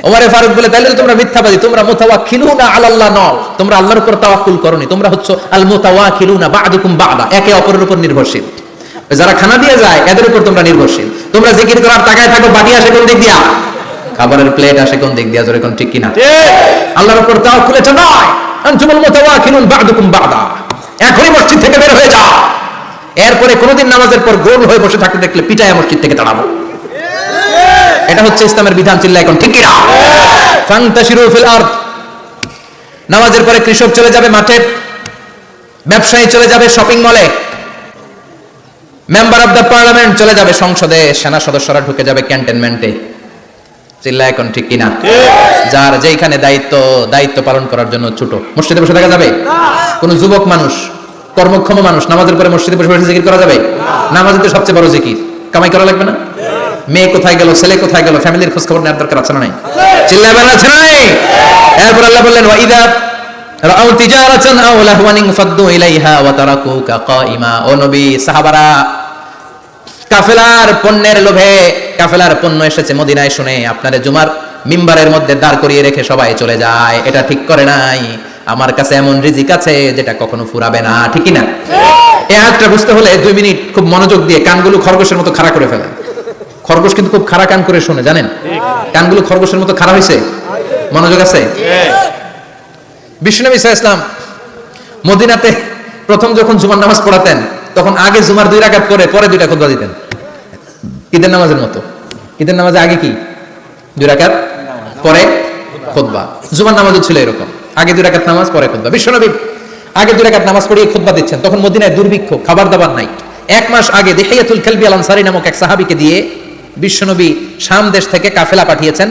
ওমর ফারুক বলে, তাইলে তোমরা মিথ্যাবাদী, তোমরা মুতাওয়াক্কিলুনা আলাল্লাহ নও, তোমরা আল্লাহর উপর তাওয়াক্কুল করনি, তোমরা হচ্ছে আল মুতাওয়াক্কিলুনা বা'দুকুম বা'দা, একে অপরের উপর নির্ভরশীল। যারা খানা দিয়ে যায় এদের উপর তোমরা নির্ভরশীল। তোমরা জিকির করার তাকায় থাকো, বাটি আসে কোন দিক দিয়া, খাবারের প্লেট আসে কোন দিক দিয়া, জোরে কোন ঠিক কিনা? আল্লাহর উপর তাওয়াক্কুল এটা নয়। আনতুমুল মুতাওয়াক্কিলুন বা'দুকুম বা'দা, এখনই মসজিদ থেকে বের হয়ে যাও। এরপরে কোনদিন নামাজের পর গোল হয়ে বসে থাকতে দেখলে পিটায়া মসজিদ থেকে তাড়াবো। এটা হচ্ছে ইসলামের বিধান। চিল্লা এখন ঠিক কিনা? ফান্তাশিরু ফিল আরদ, নামাজের পরে কৃষক চলে যাবে মাঠে, ব্যবসায়ী চলে যাবে শপিং মলে, মেম্বার অফ দ্য পার্লামেন্ট চলে যাবে সংসদে, সেনা সদস্যরা ঢুকে যাবে ক্যান্টনমেন্টে। চিল্লা এখন ঠিক কিনা? যার যেখানে দায়িত্ব পালন করার জন্য ছোট, মসজিদে বসে থাকা যাবে? কোন যুবক মানুষ, কর্মক্ষম মানুষ নামাজের পরে মসজিদে বসে বসে জিকির করা যাবে? নামাজ তো সবচেয়ে বড় জিকির, কামাই করা লাগবে না? মেয়ে কোথায় গেল, ছেলে কোথায় গেল, ফ্যামিলির খোঁজ খবর নেওয়ার দরকার আছে না নাই? চিল্লাবেন আছে না নাই? এরপর আল্লাহ বললেন, ওয়া ইযা রাআউ তিজারাতান আও লাহওয়ান ফাদ্দু ইলাইহা ওয়া তারাকুকা কাইমা। ও নবী, সাহাবারা কাফেলার পণ্যের লোভে, কাফেলার পণ্য এসেছে মদিনায় শুনে আপনারে জুমার মিম্বারের মধ্যে দাঁড় করিয়ে রেখে সবাই চলে যায়। এটা ঠিক করে নাই। আমার কাছে এমন রিজিক আছে যেটা কখনো ফুরাবে না, ঠিক কি না? এই আয়াতটা বুঝতে হলে 2 মিনিট খুব মনোযোগ দিয়ে কানগুলো খরগোশের মতো খাড়া করে ফেলেন। খরগোশ কিন্তু খুব খাড়া কান করে শোনে, জানেন? কানগুলো খরগোশের মতো খাড়া হয়েছে, মনোযোগ আছে। বিশ্বনবী সাল্লাল্লাহু আলাইহি ওয়াসাল্লাম মদিনাতে প্রথম যখন জুমার নামাজ পড়াতেন, তখন আগে জুমার 2 রাকাত করে পরে 2টা খুতবা দিতেন, ঈদের নামাজের মতো। ঈদের নামাজে আগে কি 2 রাকাত, পরে খুতবা। জুমার নামাজও ছিল এরকম, আগে 2 রাকাত নামাজ পরে খুতবা। বিশ্বনবী আগে 2 রাকাত নামাজ পড়িয়ে খুতবা দিচ্ছেন, তখন মদিনায় দুর্ভিক্ষ, খাবার দাবার নাই। 1 মাস আগে দিহিয়াতুল কালবি আল আনসারী নামক এক সাহাবীকে দিয়ে বিশ্বনবী শাম দেশ থেকে কাফেলা পাঠিয়েছেন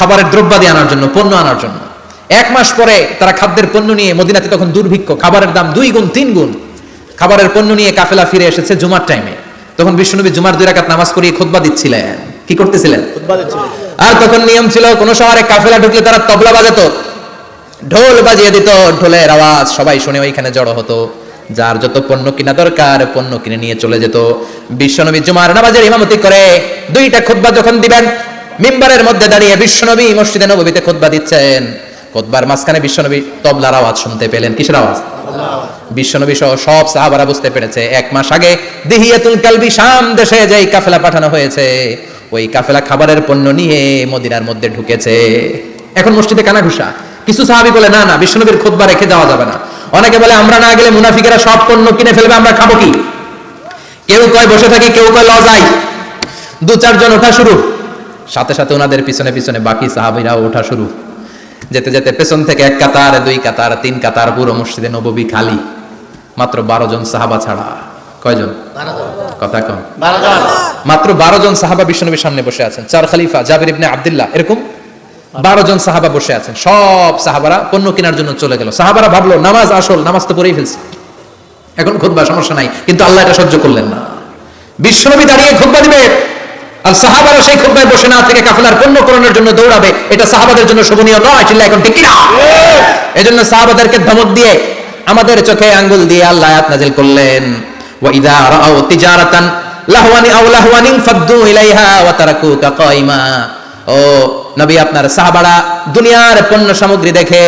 খাবারের দ্রব্যাদি আনার জন্য, পণ্য আনার জন্য। 1 মাস পরে তারা খাদ্যের পণ্য নিয়ে, মদিনাতে তখন দুর্ভিক্ষ, খাবারের দাম 2 গুণ 3 গুণ, খাবারের পণ্য নিয়ে কাফেলা ফিরে এসেছে জুমার টাইমে। তখন বিশ্বনবী জুমার 2 রাকাত নামাজ পড়িয়ে খুতবা দিচ্ছিলেন। কি করতেছিলেন? খুতবা দিচ্ছিলেন। আর তখন নিয়ম ছিল, কোন শহরে কাফেলা ঢুকলে তারা তবলা বাজাতো, ঢোল বাজিয়ে দিত, ঢোলের আওয়াজ সবাই শুনে ওইখানে জড়ো হতো। যার যত পণ্য কিনা দরকার পণ্য কিনে নিয়ে চলে যেত। বিশ্বনবী জুমার নামাজের ইমামতি করে 2টা খুতবা যখন দিবেন, মিম্বারের মধ্যে দাঁড়িয়ে বিশ্বনবী মসজিদে নববীতে খুতবা দিচ্ছেন। খুতবার মাঝখানে বিশ্বনবী তবলার আওয়াজ শুনতে পেলেন। কিসের আওয়াজ? বিশ্বনবী সহ সব সাহাবারা বুঝতে পেরেছে 1 মাস আগে দিহিয়াতুল কালবি শাম দেশে যেই কাফেলা পাঠানো হয়েছে, ওই কাফেলা খাবারের পণ্য নিয়ে মদিনার মধ্যে ঢুকেছে। এখন মসজিদে কানাঘুষা। কিছু সাহাবী বলে না না, বিশ্বনবীর খুতবা রেখে যাওয়া যাবে না। অনেকে বলে আমরা না গেলে মুনাফিকেরা সব পণ্য কিনে ফেলবে, আমরা খাবো কি? কেউ কয় বসে থাকি, কেউ কয় ল যাই। 2-4 জন ওঠা শুরু, সাথে সাথে ওনাদের পিছনে পিছনে বাকি সাহাবীরাও ওঠা শুরু। যেতে যেতে পেছন থেকে 1 কাতার, 2 কাতার, 3 কাতার, পুরো মসজিদে নববী খালি, মাত্র 12 জন সাহাবা ছাড়া। কয়জন? 12 জন। কথা কম। 12 জন। মাত্র 12 জন সাহাবা বিশ্বনবীর সামনে বসে আছেন। 4 খলিফা, জাবির ইবনে আব্দুল্লাহ, এরকম 12 জন সাহাবা বসে আছেন। সব সাহাবারা পণ্য কেনার জন্য চলে গেল। সাহাবারা ভাবলো নামাজ আসল, নামাজ তো পড়েই ফেলছে, এখন খুতবা সমস্যা নাই। কিন্তু আল্লাহ এটা সহ্য করলেন না। বিশ্বনবী দাঁড়িয়ে খুতবা দিবে আর সাহাবারা সেই খুতবায় বসে না থেকে কাফেলার পণ্য করণের জন্য দৌড়াবে, এটা সাহাবাদের জন্য শোভনীয় নয়। চিল্লা এখন ঠিক কিনা? এজন্য সাহাবাদেরকে ধমক দিয়ে, আমাদের চোখে আঙ্গুল দিয়ে আল্লাহ আয়াত নাযিল করলেন, ওয়া ইযা রাআউ তিজারাতান লাহওয়ানি আও লাহওয়ানিন ফাদ্দু ইলাইহা ওয়া তারাকুকা কাইমা। ও নবী, আপনার সাহাবারা দুনিয়ার পণ্য সামগ্রী দেখে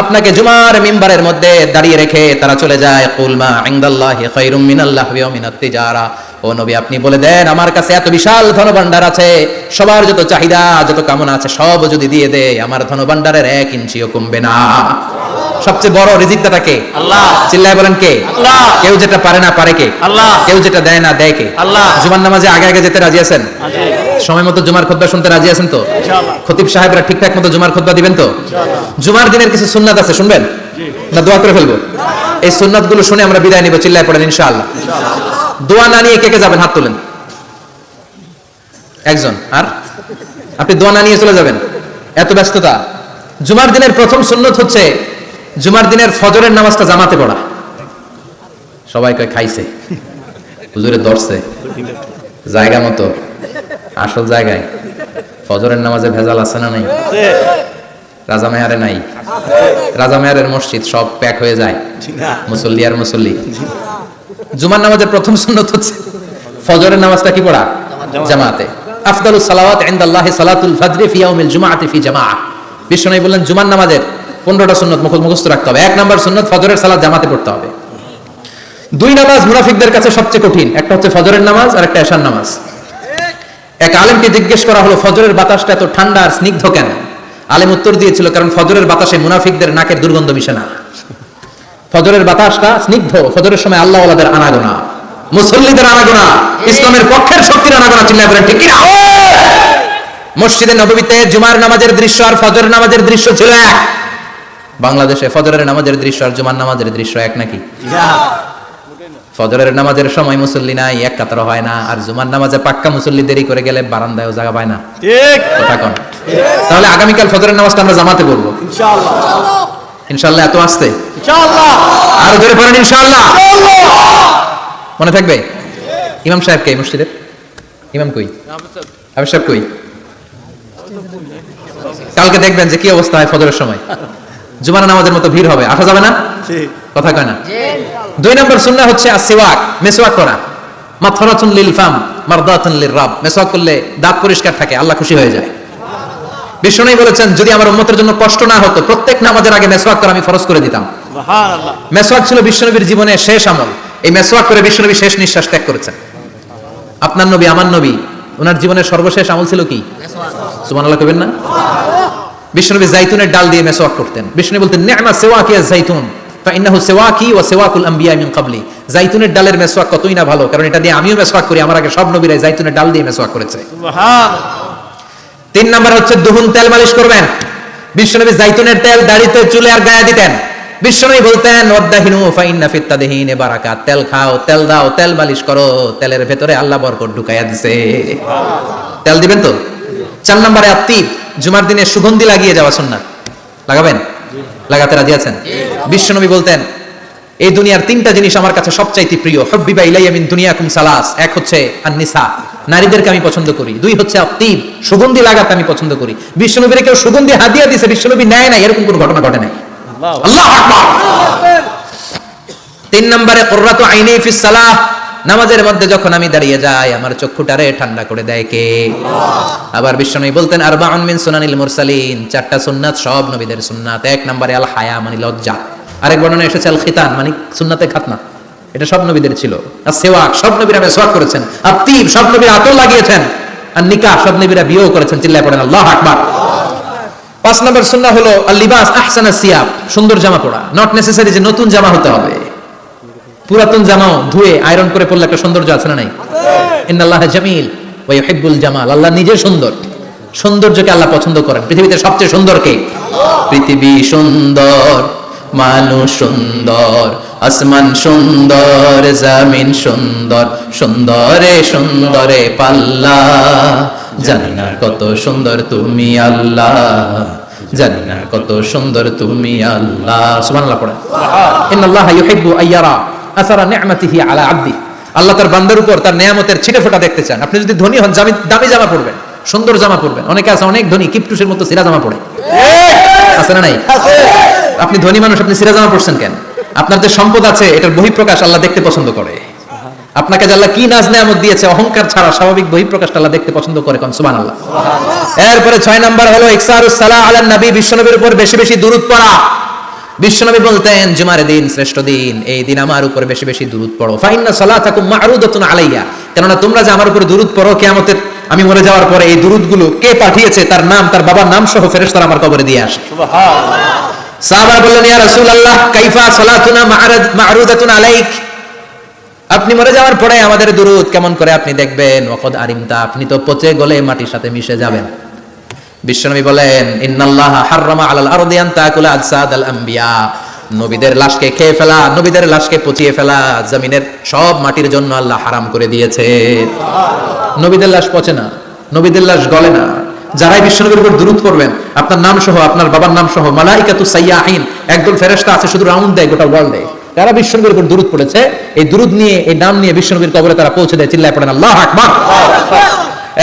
আপনাকে জুমার মিম্বারের মধ্যে দাঁড়িয়ে রেখে তারা চলে যায়। কুল মা ইনদাল্লাহি খায়রুম মিনাল লাহওয়ি ওয়া মিনাত তিজারা। ও নবী, আপনি বলে দেন আমার কাছে এত বিশাল ধনভাণ্ডার আছে, সবার যত চাহিদা যত কামনা আছে সব যদি দিয়ে দেয় আমার ধনভাণ্ডারের 1 ইঞ্চিও কমবে না। সবচেয়ে বড় রিজিকদাতা কে? আল্লাহ। চিল্লায় বলেন কে? আল্লাহ। কেউ যেটা পারে না পারে কে? আল্লাহ। কেউ যেটা দেয় না দেয় কে? আল্লাহ। জুমার নামাজে আগে আগে যেতে রাজি আছেন? সময় মতো জুমার খুতবা শুনতে রাজি আছেন তো? ইনশাআল্লাহ। খতিব সাহেবরা ঠিকঠাক মতো জুমার খুতবা দিবেন তো? ইনশাআল্লাহ। জুমার দিনের কিছু সুন্নাত আছে, শুনবেন না? দোয়া করে ফেলবো। এই সুন্নাতগুলো শুনে আমরা বিদায় নিব। চিল্লায় পড়েন ইনশাআল্লাহ। দোয়া না নিয়ে কে কে যাবেন? হাত তোলেন। একজন। আর আপনি দোয়া না নিয়ে চলে যাবেন? এত ব্যস্ততা। জুমার দিনের প্রথম সুন্নত হচ্ছে জুমার দিনের ফজরের নামাজটা জামাতে পড়া। সবাই কয় খাইছে, হুজুরে ধরছে জায়গা মতো, আসল জায়গায়। ফজরের নামাজে ভেজাল আছে না নাই? রাজা মেয়ারে নাই? রাজা মেয়ারের মসজিদ সব প্যাক হয়ে যায়, মুসল্লি আর মুসল্লি। জুমার নামাজের প্রথম সুন্নত হচ্ছে ফজরের নামাজটা কি পড়া? জামাতে। আফদালুস সালাওয়াত ইনদাল্লাহি সালাতুল ফজরি ফি ইয়াউমিল জুমআতি ফি জামাআহ। বিশ্বনবী বললেন জুমার নামাজের 15টা সুন্নত মুখস্থ রাখতে হবে। 1 নাম্বার সুন্নত ফজরের সালাত জামাতে পড়তে হবে। 2 নামাজ মুনাফিকদের কাছে সবচেয়ে কঠিন, একটা হচ্ছে ফজরের নামাজ আর একটা এশার নামাজ। এক আলেমকে জিজ্ঞেস করা হলো ফজরের বাতাসটা এত ঠান্ডা আর স্নিগ্ধ কেন? আলেম উত্তর দিয়েছিল কারণ ফজরের বাতাসে মুনাফিকদের নাকের দুর্গন্ধ মিশে না। ফজরের বাতাসটা স্নিগ্ধ, ফজরের সময় আল্লাহ ওয়ালাদের আনাগোনা, মুসল্লিদের আনাগোনা, ইসলামের পক্ষের শক্তির আনাগোনা। চিল্লায় বলেন ঠিক কিনা? মসজিদে নববীতে জুমার নামাজের দৃশ্য আর ফজরের নামাজের দৃশ্য ছিল এক। বাংলাদেশে ফজরের নামাজের দৃশ্য আর জুমার নামাজের দৃশ্য এক নাকি? ফজরের নামাজের সময় মুসল্লি নাই, 1 কাতার হয় না, আর জুমার নামাজে পাক্কা মুসল্লি দেরি করে গেলে বারান্দায়ও জায়গা পায় না। ঠিক কথা কোন? তাহলে আগামীকাল ফজরের নামাজটা আমরা জামাতে পড়বো ইনশাআল্লাহ। ইনশাআল্লাহ। এত আসতে ইনশাআল্লাহ। আর জোরে পড়েন ইনশাআল্লাহ। মনে থাকবে? ইমাম সাহেব কে মসজিদের? ইমাম কই? আবু সাহেব কই? কালকে দেখবেন যে কি অবস্থা হয় ফজরের সময়। জুমার নামাজের মতো ভিড় হবে, আসা যাবে না? কথা কয় না? 2 নম্বর সুন্নাহ হচ্ছে আসওয়াক, মেসওয়াক করা। মাথরাতুন লিল ফাম মারদাতুন লির রাব। মেসওয়াক করলে দাঁত পরিষ্কার থাকে, আল্লাহ খুশি হয়ে যায়। বিশ্বনবী বলেছেন যদি আমার উম্মতের জন্য কষ্ট না হতো প্রত্যেক নামাজের আগে মেসওয়াক করা আমি ফরজ করে দিতাম। সুবহানাল্লাহ। মেসওয়াক ছিল বিশ্বনবীর জীবনের শেষ আমল। এই মেসওয়াক করে বিশ্বনবী শেষ নিঃশ্বাস ত্যাগ করেছেন। আপনার নবী আমার নবী ওনার জীবনের সর্বশেষ আমল ছিল কি? সুবহানাল্লাহ কইবেন না? বিশ্বনবী জাইতুনের ডাল দিয়ে মেসওয়াক করতেন। বিশ্বনবী বলতেন নি'মা সিওয়াকি আয-যাইতুন ফাইন্নাহু সিওয়াকি ওয়া সিওয়াকুল আমবিয়া মিন ক্বাবলি। জাইতুনের ডালের মেসওয়াক কতই না ভালো, কারণ এটা দিয়ে আমিও মেসওয়াক করি, আমার আগে সব নবীরাই জাইতুনের ডাল দিয়ে মেসওয়াক করেছে। সুবহানাল্লাহ। 3 নাম্বার হচ্ছে দুহুন, তেল মালিশ করবেন। বিশ্বনবী জাইতুনের তেল দাড়িতে চুলে আর গায়ে দিতেন। বিশ্বনবী বলতেন ওয়াদাহিনু ফাইন্না ফিত তাদহিনে বারাকাত, তেল খাও, তেল দাও, তেল মালিশ করো, তেলের ভেতরে আল্লাহ বরকত ঢুকাইয়া দিছে। তেল দিবেন তো? 4 নম্বরে আত্তিব, জুমার দিনে সুগন্ধি লাগিয়ে যাওয়া সুন্নাত। লাগাবেন? লাগাতে রাজি আছেন? বিশ্বনবী বলতেন এই দুনিয়ার 3টা জিনিস আমার কাছে সবচাইতে প্রিয়, হুব্বিবা ইলাইয়া মিন দুনিয়াকুম সালাস। এক হচ্ছে আন-নিসা, নারীদেরকে আমি পছন্দ করি। 2 হচ্ছে আত্তিব, সুগন্ধি লাগাতে আমি পছন্দ করি। বিশ্বনবীর কেউ সুগন্ধি হাদিয়া দিয়েছে, বিশ্বনবী নেয় না, এরকম কোনো ঘটনা ঘটে নাই। আল্লাহু আকবার। 3 নম্বরে কুররাতু আইনি ফিস সালাহ, নামাজের মধ্যে যখন আমি দাঁড়িয়ে যাই আমার চক্ষুটারে ঠান্ডা করে দেয় কে? আবার বিশ্বনবী বলতেন আরবাউন মিন সুনানিল মুরসালিন, 4টা সুন্নাত সব নবীদের সুন্নাত। 1 নম্বরে আল হায়া মানে লজ্জা, আরেক বর্ণনায় এসেছে আল খিতান মানে সুন্নাতে খাতনা, এটা সব নবীদের ছিল। আর সিওয়াক, সব নবীরা মেসওয়াক করেছেন। আর তিব, সব নবীরা আতর লাগিয়েছেন। আর নিকাহ, সব নবীরা বিয়েও করেছেন। চিল্লায় পড়েন আল্লাহু আকবার। 5 নম্বর সুন্নাহ হলো আল লিবাস আহসানাস সিয়াব, সুন্দর জামা পরা। নট নেসেসারি যে নতুন জামা হতে হবে, পুরাতন জামাও ধুয়ে আয়রন করে পরলে একটা সৌন্দর্য আছে না নাই? ইন্নাল্লাহা জামিল ওয়া ইউহিব্বুল জামাল, আল্লাহ নিজে সুন্দর, সৌন্দর্যকে আল্লাহ পছন্দ করেন। পৃথিবীতে সবচেয়ে সুন্দর কে? পৃথিবী সুন্দর, মানুষ সুন্দর, আসমান সুন্দর, জমিন সুন্দর, সুন্দরে সুন্দরে পাল্লা, জানি না কত সুন্দর তুমি আল্লাহ, জানি না কত সুন্দর তুমি আল্লাহ। সুবহানাল্লাহ পড়েন। ইন্নাল্লাহা ইউহিব্বু আইয়ারা আসারা নি'মাতিহি আলা আবদি, আল্লাহ তার বান্দার উপর তার নিয়ামতের ছিটেফোঁটা দেখতে চান। আপনি যদি ধনী হন, দামি জামা পরবেন, সুন্দর জামা পরবেন। অনেকে আছে অনেক ধনী, কিপটুসের মতো সিরা জামা পরে, আছে না নাই? আপনি ধনী মানুষ, আপনি সিরা জামা পরছেন কেন? আপনার যে সম্পদ আছে এটার বহিঃপ্রকাশ আল্লাহ দেখতে পছন্দ করে। আপনাকে আল্লাহ কি নাজ নেয়ামত দিয়েছে, অহংকার ছাড়া স্বাভাবিক বহিঃপ্রকাশটা আল্লাহ দেখতে পছন্দ করে। কোন সুবহানাল্লাহ। এরপরে 6 নাম্বার হলো ইকসারুস সালাহ আলান নবী, বিশ্বনবীর উপর বেশি বেশি দুরূদ পড়া। বিশ্বনবী বলতেন জুমার দিন শ্রেষ্ঠ দিন, এই দিন আমার উপর বেশি বেশি দুরূদ পড়ো। ফাইন্না সালাতাকুম মা'রুদাতুন আলাইয়া, কেননা তোমরা যে আমার উপর দুরূদ পড়ো, কিয়ামতের আমি মরে যাওয়ার পরে এই দুরূদগুলো কে পাঠিয়েছে তার নাম, তার বাবার নাম সহ ফেরেশতারা আমার কবরে দিয়ে আসে। সুবহানাল্লাহ। সাহাবারা বললেন ইয়া রাসূলুল্লাহ কাইফা সালাতুনা মা'রুদাতুন আলাইক, আপনি মরে যাওয়ার পরে আমাদের দুরূদ কেমন করে আপনি দেখবেন? ওয়াকাদ আরিমতা, আপনি তো পচে গলে মাটির সাথে মিশে যাবেন। বিশ্বনবী বলেন ইন্নাল্লাহা হাররামা আলাল আরদি আন তাকুলা আজসাদাল আমবিয়া, নবীদের লাশকে খেয়ে ফেলা, নবীদের লাশকে পচিয়ে ফেলা জমিনের সব মাটির জন্য আল্লাহ হারাম করে দিয়েছে। নবীদের লাশ পচে না, নবীদের লাশ গলে না। যারাই বিশ্বনবীর উপর দুরূদ পড়বেন, আপনার নাম সহ, আপনার বাবার নাম সহ, মালাইকাতুস সাইয়াহিন, একদল ফেরেশতা আছে শুধু রাউন্ড দেয় গোটা ওয়ার্ল্ডে, তারা বিশ্বনবীর উপর দুরূদ পড়েছে। এই দুরূদ নিয়ে, এই নাম নিয়ে বিশ্বনবীর কবরে তারা পৌঁছে দেয়। চিল্লায় পড়েন আল্লাহু আকবার।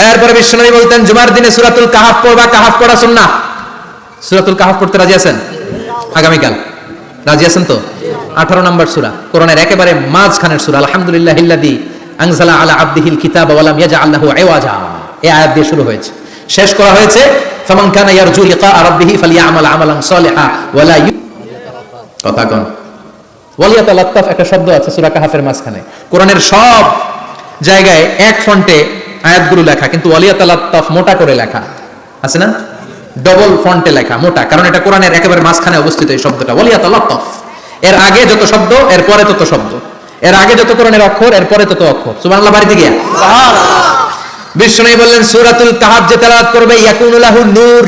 এরপরে বিশ্বনবী বলতেন জুমার দিনে সূরাতুল কাহাফ পড়বা, কাহাফ পড়া সুন্নাহ। সূরাতুল কাহাফ পড়তে রাজি আছেন? আগামীকাল রাজি আছেন তো? 18 নম্বর সূরা, কোরআনের একেবারে মাঝখানের সূরা। আলহামদুলিল্লাহিল্লাযী আনজালা আলা আবদিহিল কিতাবা ওয়া লাম ইয়াজআল লাহু ইওয়াজা, এই আয়াত দিয়ে শুরু হয়েছে, শেষ করা হয়েছে ফামান কানা ইয়ারজু লিকা রাব্বিহি ফালইআমাল আমালান সালিহা ওয়া লা কথা কোন ওয়ালিয়াতালাত্তাফ, একটা শব্দ আছে সূরা কাহাফের মাঝখানে। কোরআনের সব জায়গায় এক ফন্টে আয়াতগুলো লেখা, কিন্তু ওয়ালিয়াতালাত্তাফ মোটা করে লেখা আছে না, ডবল ফন্টে লেখা, মোটা, কারণ এটা কোরআনের একেবারে মাঝখানে অবস্থিত এই শব্দটা ওয়ালিয়াতালাত্তাফ। এর আগে যত শব্দ এর পরে তত শব্দ, এর আগে যত কোরআনের অক্ষর এর পরে তত অক্ষর। সুবহানাল্লাহ। বাড়িতে গিয়া বিশ্বনবী বললেন সূরাতুল কাহাফ যে তেলাওয়াত করবে ইয়াকুনু লাহু নূর,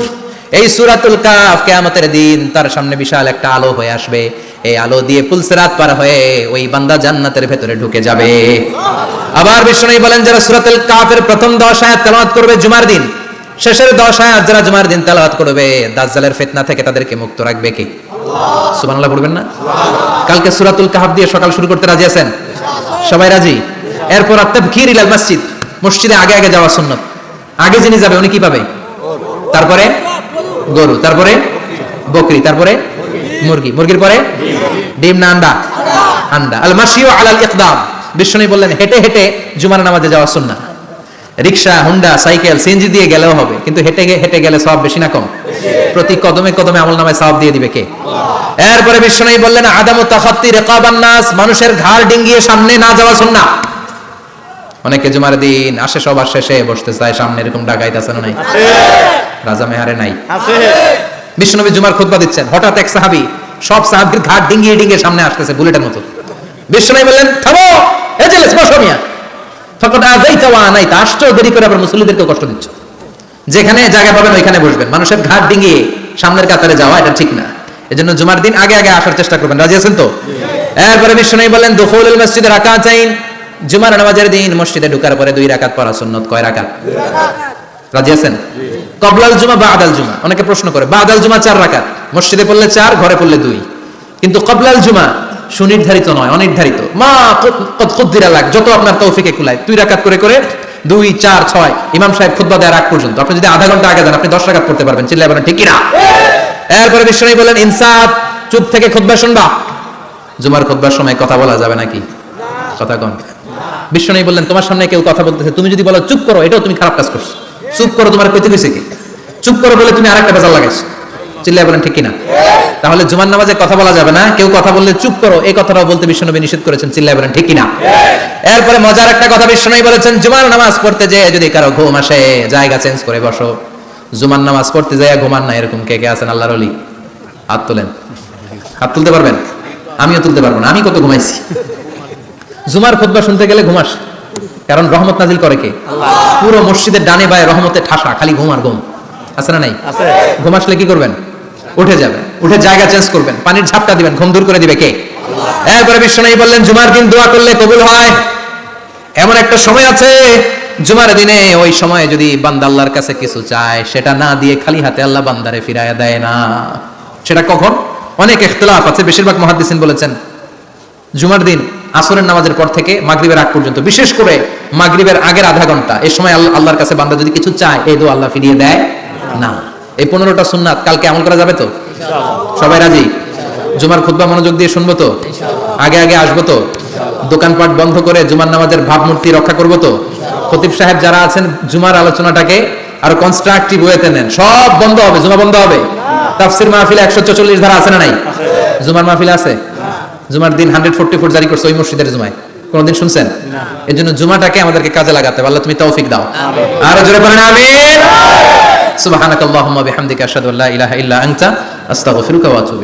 এই সূরাতুল কাহাফ কিয়ামতের দিন তার সামনে বিশাল একটা আলো হয়ে আসবে। এই আলো দিয়ে পুলসিরাত পার হয়ে ওই বান্দা জান্নাতের ভেতরে ঢুকে যাবে। আবার বিশ্বনবী বলেন যারা সূরাতুল কাহাফের প্রথম 10 আয়াত তেলাওয়াত করবে জুমার দিন, শেষের 10 আয়াত যারা জুমার দিন তেলাওয়াত করবে, দাজ্জালের ফিতনা থেকে তাদেরকে মুক্ত রাখবে কে? আল্লাহ। সুবহানাল্লাহ পড়বেন না? কালকে সূরাতুল কাহাফ দিয়ে সকাল শুরু করতে রাজি আছেন? সবাই রাজি? এরপর আত-তাবকির ইলাল মসজিদ, মসজিদে আগে আগে যাওয়া সুন্নাত। আগে যিনি যাবে উনি কি পাবে? তারপরে গরু, তারপরে বকরি, তারপরে মুরগি, মুরগির পরে ডিম না আন্ডা? আন্ডা। আল মাশিউ আলাল ইকদাম, বিশ্বনবী বললেন হেঁটে হেঁটে জুমার নামাজে যাওয়া সুন্নাহ। রিকশা, হুন্ডা, সাইকেল, সিএনজি দিয়ে গেলেও হবে, কিন্তু হেঁটে হেঁটে গেলে সওয়াব বেশি না কম? প্রতি কদমে কদমে আমলনামায় সওয়াব দিয়ে দিবে কে? এরপরে বিশ্বনবী বললেন আদামু তাখাত্তি রিকাবান নাস, মানুষের ঘাড় ডিঙ্গিয়ে সামনে না যাওয়া সুন্নাহ। অনেকে জুমার দিন আসে, সবার শেষে বসতে চায়, সামনে এরকম ডাকাইত আছে না নাই? রাজা মেহারে নাই? বিশ্বনবী জুমার খুতবা দিচ্ছেন, হঠাৎ এক সাহাবী সব সাহাবীর ঘাট ডিঙ্গিয়ে ডিঙ্গিয়ে সামনে আসতেছে বুলেটের মতো। বিশ্বনবী বললেন, থামো, এজেলেস, বসো মিয়া। ফাকাদ আযাইতা ওয়া আনাইতা, আসছো দেরি করে আবার মুসল্লিদেরকে কষ্ট দিচ্ছ। যেখানে জায়গা পাবেন ওইখানে বসবেন, মানুষের ঘাট ডিঙ্গিয়ে সামনের কাতারে যাওয়া এটা ঠিক না। এজন্য জুমার দিন আগে আগে আসার চেষ্টা করবেন। রাজি আছেন তো? এরপরে বিশ্বনবী বললেন, দুখুলুল মসজিদে রাকাতাইন, জুমার নামাজের দিন মসজিদে ঢোকার পরে 2 রাকাত পড়া সুন্নাত। কয় রাকাত? রাজি আছেন? কবলাল জুমা বাদাল জুমা। অনেকে প্রশ্ন করে, বাদাল জুমা 4 রাকাত, মসজিদে পড়লে 4, ঘরে পড়লে 2। কিন্তু কবলাল জুমা সুনির্ধারিত নয়, অনির্ধারিত। মা কদ কুদ্দিরা লাক, যত আপনার তৌফিকে কুলায় 2 রাকাত করে করে 2, 4, 6 ইমাম সাহেব খুতবা দেওয়ার আগ পর্যন্ত। আপনি যদি আধা ঘন্টা আগে যান, আপনি 10 রাকাত পড়তে পারবেন। চিল্লায় বলেন ঠিক কি না? এরপরে বিশ্বনবী বলেন, ইনসাত, চুপ থেকে খুতবা শুনবা। জুমার খুতবার সময় কথা বলা যাবে নাকি? কথা কোন? বিশ্বনবী বললেন, তোমার সামনে কেউ কথা বলতেছে, তুমি যদি বলো চুপ করো, এটাও তুমি খারাপ কাজ করছো। চুপ করো তোমার কইতে কইছে কি? চুপ করো বলে তুমি আরেকটা বেজাল লাগাইছো। চিল্লায় বলেন ঠিক কি না? তাহলে জুমার নামাজে কথা বলা যাবে না, কেউ কথা বললে চুপ করো, এই কথাটাও বলতে বিশ্বনবী নিষেধ করেছেন। চিল্লায় বলেন ঠিক কি না? এরপরে মজার একটা কথা বিশ্বনবী বলেছেন, জুমার নামাজ পড়তে যেয়ে যদি কারো ঘুম আসে, জায়গা চেঞ্জ করে বসো। জুমার নামাজ পড়তে যায় ঘুমান না, এরকম কে কে আছেন আল্লাহর ওলি? হাত তোলেন। হাত তুলতে পারবেন? আমিও তুলতে পারবো না, আমি কত ঘুমাইছি। জুমার খুতবা শুনতে গেলে ঘুমাস, কারণ রহমত নাজিল করে কে? আল্লাহ। পুরো মসজিদের ডানে বায়ে রহমতে ঠাসা, খালি ঘুম আর ঘুম। আছে না নাই? আছে। ঘুম আসলে কি করবেন? উঠে যাবেন, উঠে জায়গা চেঞ্জ করবেন, পানির ঝাপটা দিবেন, ঘুম দূর করে দিবে কে? আল্লাহ। এরপরে বিশ্বনবী বললেন, জুমার দিন দোয়া করলে কবুল হয়। এমন একটা সময় আছে জুমার দিনে, ওই সময় যদি বান্দা আল্লাহর কাছে কিছু চায়, সেটা না দিয়ে খালি হাতে আল্লাহ বান্দারে ফিরাইয়া দেয় না। সেটা কখন? অনেক ইখতিলাফ আছে, বেশিরভাগ মুহাদ্দিসিন বলেছেন জুমার দিন আসরের নামাজের পর থেকে মাগরিবের আগ পর্যন্ত, বিশেষ করে মাগরিবের আগের আধা ঘন্টা, এই সময় আল্লাহর কাছে বান্দা যদি কিছু চায়, এই দোয়া আল্লাহ ফিরিয়ে দেয় না। এই 15টা সুন্নাত কালকে আমল করা যাবে তো? সবাই রাজি? জুমার খুতবা মনোযোগ দিয়ে শুনবো তো? আগে আগে আসবো তো? দোকানপাট বন্ধ করে জুমার নামাজের ভাবমূর্তি রক্ষা করবো তো? খতিব সাহেব যারা আছেন, জুমার আলোচনাটাকে আরো কনস্ট্রাকটিভ ওয়েতে নেন। সব বন্ধ হবে, জুমা বন্ধ হবে। তাফসীর মাহফিলে 144 ধারা আছে না নাই? জুমার মাহফিলে আছে। জুমার দিন 144 জারি করছে ওই মসজিদের জুমায়, কোনদিন শুনছেন? এই জন্য জুমাটাকে আমাদেরকে কাজে লাগাতে হবে। আল্লাহ তুমি তৌফিক দাও। আর জোরে বলেন আমিন। সুবহানাকাল্লাহুম্মা বিহামদিকা আশহাদু আল্লা ইলাহা ইল্লা আনতা আস্তাগফিরুকা ওয়া আতুবু